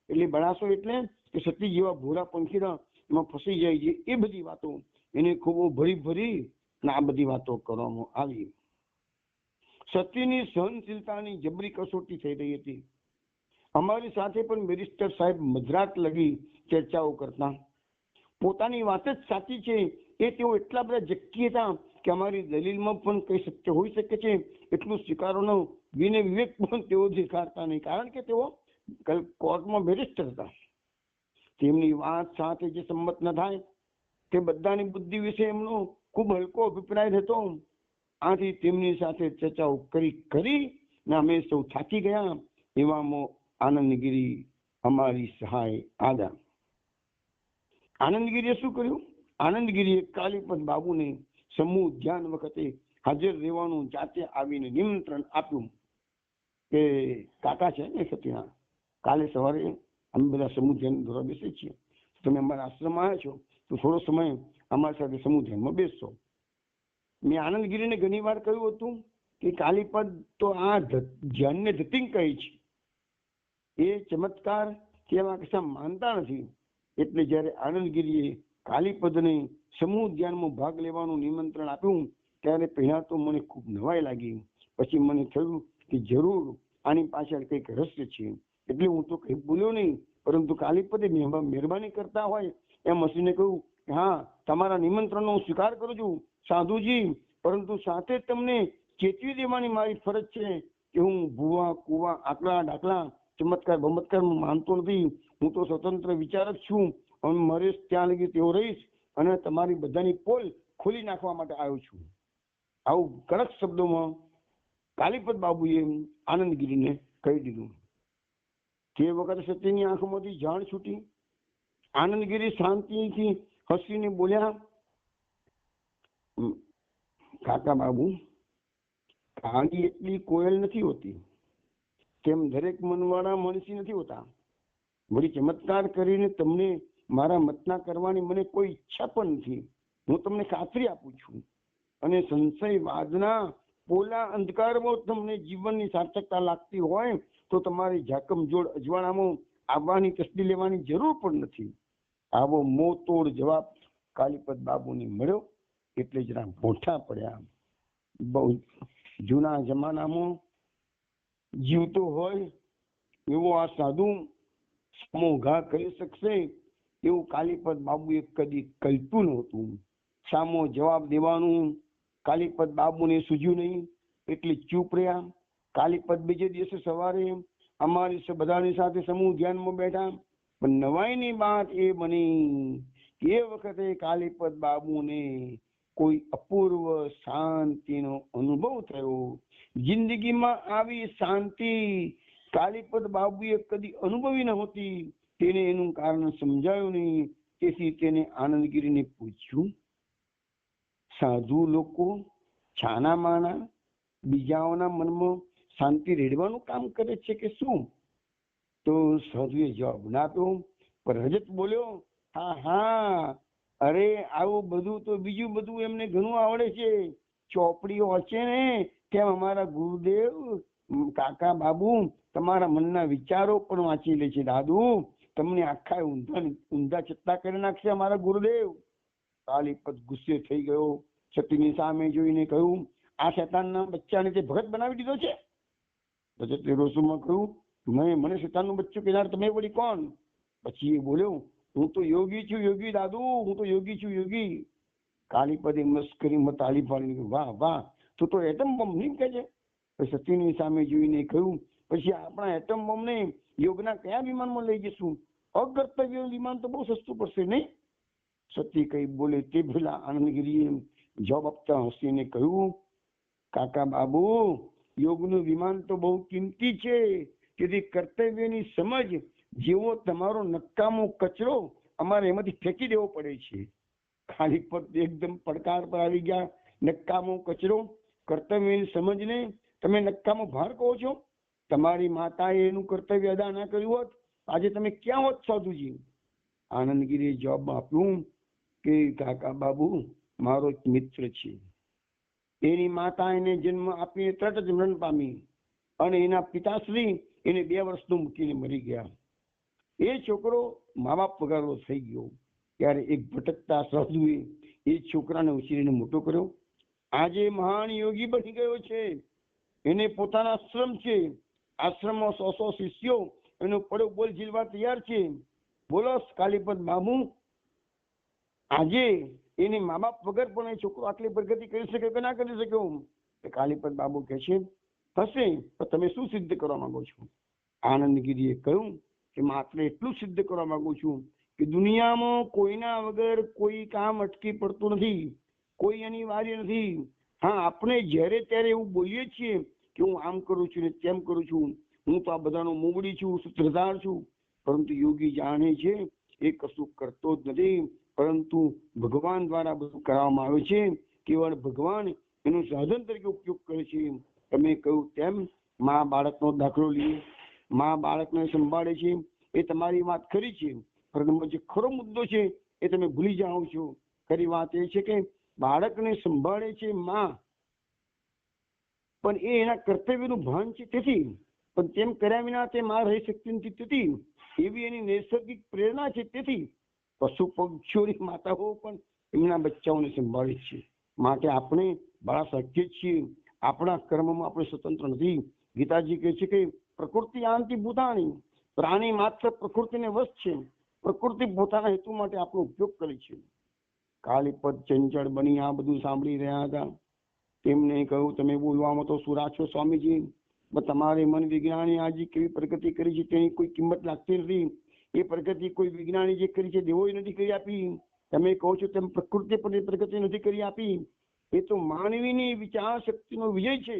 એટલે કે સતી જેવા ભોળા પંખીડા એમાં ફસી જાય છે, એ બધી વાતો એને ખૂબ ભરી આ બધી વાતો કરવામાં આવી. સતીની સહનશીલતાની જબરી કસોટી થઈ રહી હતી. અમારી સાથે પણ બેરિસ્ટર સાહેબ મધરાત લગી ચર્ચાઓ કરતા. પોતાની વાત જ સાચી છે એ તેઓ એટલા બધા જક્કી હતા કે અમારી દલીલમાં પણ કઈ સત્ય હોઈ શકે છે એટલું સ્વીકારોનો વિનય વિવેક પણ તેઓ દેખાડતા નહીં, કારણ કે તેઓ કોર્ટમાં બેરિસ્ટર હતા. તેમની વાત સાથે જે સંમત ન થાય તે બધાની બુદ્ધિ વિશે એમનો ખૂબ હલકો અભિપ્રાય હતો. આથી તેમની સાથે ચર્ચાઓ કરી અમે સૌ થાકી ગયા. એવામાં આનંદગીરી અમારી સહાય આવ્યા. આનંદગીરીએ શું કર્યું? આનંદગીરીએ કાલીપદ બાબુને સમૂહ ધ્યાન વખતે હાજર રહેવાનું જાતે આવીને નિમંત્રણ આપ્યું કે કાકા છે ને સતીના, કાલે સવારે અમે બધા સમૂહ ધ્યાન દોરા બેસીએ છીએ, તમે અમારા આશ્રમમાં આવ્યા છો તો થોડો સમય અમારી સાથે સમૂહ ધ્યાનમાં બેસશો. મેં આનંદગીરીને ઘણી વાર કહ્યું હતું કે કાલીપદ તો આ ધ્યાનને ધતિંગ કહે છે, એ ચમત્કાર કે એમાં કશા માનતા નથી. એટલે જ્યારે આનંદગીરીએ કાલીપદને સમૂહ ધ્યાનમાં ભાગ લેવાનું નિમંત્રણ આપ્યું ત્યારે પહેલા તો મને ખૂબ નવાઈ લાગી. પછી મને થયું કે જરૂર આની પાછળ કંઈક રહસ્ય છે. એટલે હું તો કંઈ બોલ્યો નહીં, પરંતુ કાલીપદે મહેરબાની કરતા હોય એમ હસીને કહ્યું કે હા, તમારા નિમંત્રણનો હું સ્વીકાર કરું છું સાધુજી, પરંતુ સાથે તમને ચેતવી દેવાની મારી ફરજ છે કે હું ભૂવા કુવા આકડા ડાકલા ચમત્કાર બમત્કાર માનતો નથી. હું તો સ્વતંત્ર વિચારક છું અને મરે ત્યાં લગી તેઓ રહીશ અને તમારી બધાની પોલ ખોલી નાખવા માટે આવ્યો છું. આવું કડક શબ્દોમાં કાલીપદ બાબુએ આનંદગીરીને કહી દીધું. તે વખતે સતીની આંખોમાંથી જાણ છૂટી. આનંદગીરી શાંતિથી હસીને બોલ્યા, કાકા બાબુ, કહાની એટલી કોયલ નથી હોતી, તેમ દરેક મનવાળા મનસી નથી હોતા. વળી ચમત્કાર કરીને તમને મારા મતના કરવાની મને કોઈ ઈચ્છા પણ નથી. હું તમને ખાતરી આપું છું. અને સંશયવાદના પોલા અંધકારમાં તમને જીવનની સાર્થકતા લાગતી હોય તો તમારી જાકમ જોડ અજવાળામાં આવવાની તસ્દી લેવાની જરૂર પણ નથી. આવો મોતોડ જવાબ કાલીપદ બાબુને મળ્યો એટલે જરા મોટા પડ્યા. બહુ જૂના જમાનામાં જીવતો હોય એવો આ સાધુ સમો ઘા કરી શકશે એવું કાલીપદ બાબુએ કદી કલ્પ્યું નહોતું. સામો જવાબ દેવાનું કાલીપદ બાબુને સૂઝ્યું નહીં એટલે ચૂપ રહ્યા. કાલીપદ બીજે દિવસે સવારે અમારી બધાની સાથે સમૂહ ધ્યાનમાં બેઠા. પણ નવાઈની વાત એ બની કે એ વખતે કાલીપદ બાબુને કોઈ અપૂર્વ શાંતિનો અનુભવ થયો. જિંદગીમાં આવી શાંતિ કાલીપદ બાબુએ કદી અનુભવી નહોતી. તેને એનું કારણ સમજાયું નહીં. તેથી તેને આનંદગીરીને પૂછ્યું, સાધુ લોકો છાના માના બીજાઓના મનમાં શાંતિ રેડવાનું કામ કરે છે કે શું? તો સાધુએ જવાબ ના આપ્યો, પણ રજત બોલ્યો, હા હા, અરે આવું બધું તો બીજું બધું એમને ઘણું આવડે છે. ચોપડીઓ વાંચે ને તેમ અમારા ગુરુદેવ કાકા બાબુ તમારા મનના વિચારો પણ વાંચી લે છે. દાદુ તમને આખા ઊંધા ચત્તા કરી નાખશે અમારા ગુરુદેવ. કાલીપદ ગુસ્સે થઈ ગયો. સતીની સામે જોઈને કહ્યું, આ શેતાનના બચ્ચાને તે ભગત બનાવી દીધો છે. રજતે રોષમાં કહ્યું, મને શેતાનનું બચ્ચું કહેનાર તમે વળી કોણ? પછી એ બોલ્યો, હું તો યોગી છું યોગી દાદુ, હું તો યોગી છું યોગી. કાલીપદે મસ્કરીમાં તાળી પાડી, વાહ વાહ, તું તો એટમ બોમ્બ નહીં કહે છે. સતીની સામે જોઈને કહ્યું, પછી આપણા એટમ બોમ્બને યોગના કયા વિમાનમાં લઈ જશું? અકર્તવ્ય વિમાન તો બહુ સસ્તું પડશે નહીં? સતી કઈ બોલે તે પહેલા આનંદગીરીએ જવાબ આપતા હસીને કહ્યું, કાકા બાબુ, યોગનું વિમાન તો બહુ કિંમતી છે. તેથી કર્તવ્યની સમજ જેવો તમારો નકામો કચરો અમારે એમાંથી ફેંકી દેવો પડે છે. કાલીપદ એકદમ પડકાર પર આવી ગયા. નકામો કચરો, કર્તવ્યની સમજને તમે નકામો ભાર કહો છો? તમારી માતાએ એનું કર્તવ્ય અદા ના કર્યું હોત, આજે તમે ક્યાં હોત સાધુજી? આનંદગીરીએ જવાબ આપ્યું કે કાકા બાબુ, મારો એક મિત્ર છે. એની માતા એને જન્મ આપીને તરત જ મરણ પામી અને એના પિતાશ્રી એને 2 વર્ષનું મૂકીને મરી ગયા. એ છોકરો મા બાપ વગરનો થઈ ગયો. ત્યારે એક ભટકતા સાધુએ એ છોકરાને ઉછીરીને મોટો કર્યો. આજે મહાન યોગી બની ગયો છે. એને પોતાના આશ્રમ છે. આશ્રમમાં 100 શિષ્યો એનો પડો બોલ ઝીલવા તૈયાર છે. બોલો કાલીપદ બાબુ, આજે એની મા બાપ વગર પણ એ છોકરો આટલી પ્રગતિ કરી શકે કે ના કરી શક્યો? કાલીપદ બાબુ કહે છે, હશે, પણ તમે શું સિદ્ધ કરવા માંગો છો? આનંદગીરીએ કહ્યું કે માત્ર એટલું સિદ્ધ કરવા માંગુ છું કે દુનિયામાં કોઈના વગર કોઈ કામ અટકી પડતું નથી, કોઈ અનિવાર્ય નથી. હા, આપણે જ્યારે ત્યારે એવું બોલીએ છીએ કે હું આમ કરું છું ને તેમ કરું છું, હું તો આ બધાનો મૂંગડી છું, સૂત્રધાર છું. પરંતુ યોગી જાણે છે એ કશું કરતો જ નથી, પરંતુ ભગવાન દ્વારા બધું કરવામાં આવે છે. કેવળ ભગવાન એનું સાધન તરીકે ઉપયોગ કરે છે. તમે કહ્યું તેમ મા બાળકનો દાખલો લઈએ. મા બાળકને સંભાળે છે એ તમારી વાત ખરી છે, પરંતુ જે ખરો મુદ્દો છે એ તમે ભૂલી જાઓ છો. ખરી વાત એ છે કે બાળકને સંભાળે છે મા, પણ એ એના કર્તવ્યનું ભાન છે તેથી, પણ તેમ કર્યા વિના તે મા રહી શકતી નથી તેથી, એવી એની નૈસર્ગિક પ્રેરણા છે તેથી પશુ પક્ષીઓની માતાઓ પણ એમના બચ્ચાઓને સંભાળે છે. માટે આપણે બળા શક્ય છીએ. આપણા કર્મમાં આપણે સ્વતંત્ર નથી. ગીતાજી કહે છે કે પ્રકૃતિ આંતિ ભૂતાની, પ્રાણી માત્ર પ્રકૃતિને વશ છે. પ્રકૃતિ પોતાના હેતુ માટે આપણો ઉપયોગ કરે છે. કાલીપદ ચંચળ બની આ બધું સાંભળી રહ્યા હતા. તેમને કહ્યું, તમે બોલવામાં તો સુરા છો સ્વામીજી, પણ તમારે મન વિજ્ઞાની આજે કેવી પ્રગતિ કરી છે તેની કોઈ કિંમત લાગતી નથી. એ પ્રગતિ કોઈ વિજ્ઞાની જે કરી છે દેવોએ નથી કરી આપી. તમે કહો છો તેમ પ્રકૃતિ પણ એ પ્રગતિ નથી કરી આપી. એ તો માનવીની વિચાર શક્તિનો વિજય છે,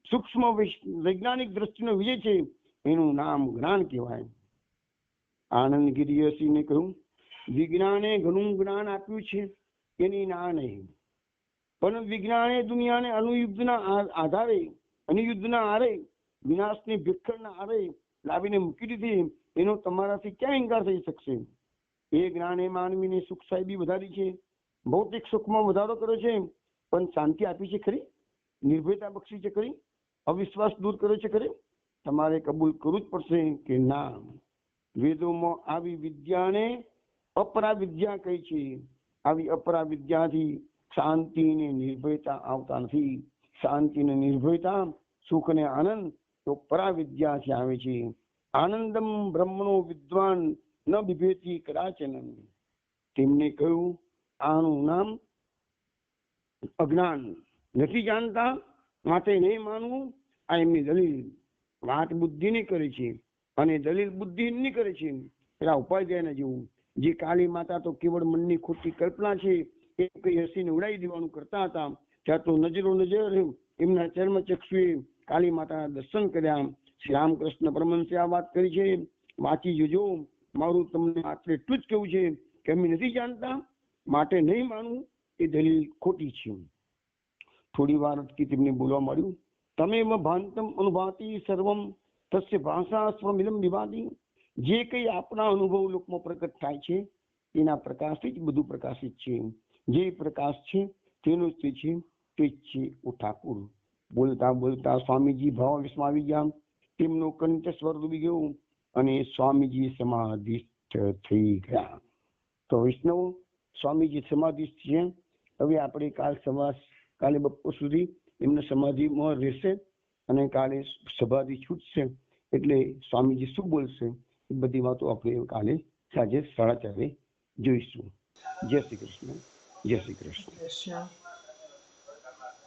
સૂક્ષ્મ વૈજ્ઞાનિક દ્રષ્ટિનો વિજય છે. એનું નામ જ્ઞાન કહેવાય. આનંદગીરી હસીને કહ્યું, વિજ્ઞાને ઘણું જ્ઞાન આપ્યું છે એની ના નહીં, પણ વિજ્ઞાને દુનિયાને અનુયુદ્ધના આરે વિનાશની ભિખરના આરે લાવીને મૂકી દીધી. એનો તમારાથી ક્યાં ઇનકાર થઈ શકશે? એ જ્ઞાને માનવીની સુખ સાહેબી વધારી છે, ભૌતિક સુખમાં વધારો કર્યો છે, પણ શાંતિ આપી છે ખરી? નિર્ભયતા બક્ષી છે ખરી? અવિશ્વાસ દૂર કર્યો છે ખરી? તમારે કબૂલ કરવું જ પડશે કે ના, વેદોમાં આવી વિદ્યાને અપરા વિદ્યા કહી છે. આવી અપરા વિદ્યાથી શાંતિ ને નિર્ભયતા આવતા નથી. શાંતિ ને નિર્ભયતા, સુખ ને આનંદ તો પરા વિદ્યાથી આવે છે. આનંદમ બ્રહ્મણો વિદ્વાન ન બિભેતી કદાચન. તેમને કહ્યું, આનું નામ અજ્ઞાન, નથી જાણતા માટે નહીં માનવું. આ એમની દલીલ. વાત બુદ્ધિની કરે છે અને દલીલ બુદ્ધિની કરે છે. એના ઉપાધ્યાયના જેવું. જે કાળી માતા તો કેવળ મનની ખોટી કલ્પના છે એ કઈ હસીને ઉડાવી દેવાનું કરતા હતા, ત્યાં તો નજરો નજર એમના ચર્મ ચક્ષુએ કાળી માતાના દર્શન કર્યા. શ્રી રામકૃષ્ણ પરમહંસે આ વાત કરી છે, વાંચી જોજો. મારું તમને માત્ર એટલું જ કહેવું છે કે અમે નથી જાણતા માટે નહીં માનવું એ દલીલ ખોટી છે. થોડી વાર અટકી તેમને બોલવા મળ્યું, તમેવ ભાંતમ અનુભાતિ સર્વમ તસ્ય ભાષા સ્વમિલમ વિવાદી. જે કંઈ આપણા અનુભવ લોકમાં પ્રગટ થાય છે એના પ્રકાશથી જ બધું પ્રકાશિત છે. જે પ્રકાશ છે તેનું જ છે, તે જ છે ઓ ઠાકુર. બોલતા બોલતા સ્વામીજી ભાવાવેશમાં આવી ગયા. તેમનો કંઠ સ્વર ડૂબી ગયો અને સ્વામીજી સમાધિસ્થ થઈ ગયા. તો વૈષ્ણવ સ્વામીજી સમાધિસ્થ છે. હવે આપણે કાલે બપોર સુધી એમના સમાધિમાં રહેશે અને કાલે સમાધિ છૂટશે એટલે સ્વામીજી શું બોલશે એ બધી વાતો આપણે કાલે સાંજે 4:30 જોઈશું. જય શ્રી કૃષ્ણ. જય શ્રી કૃષ્ણ.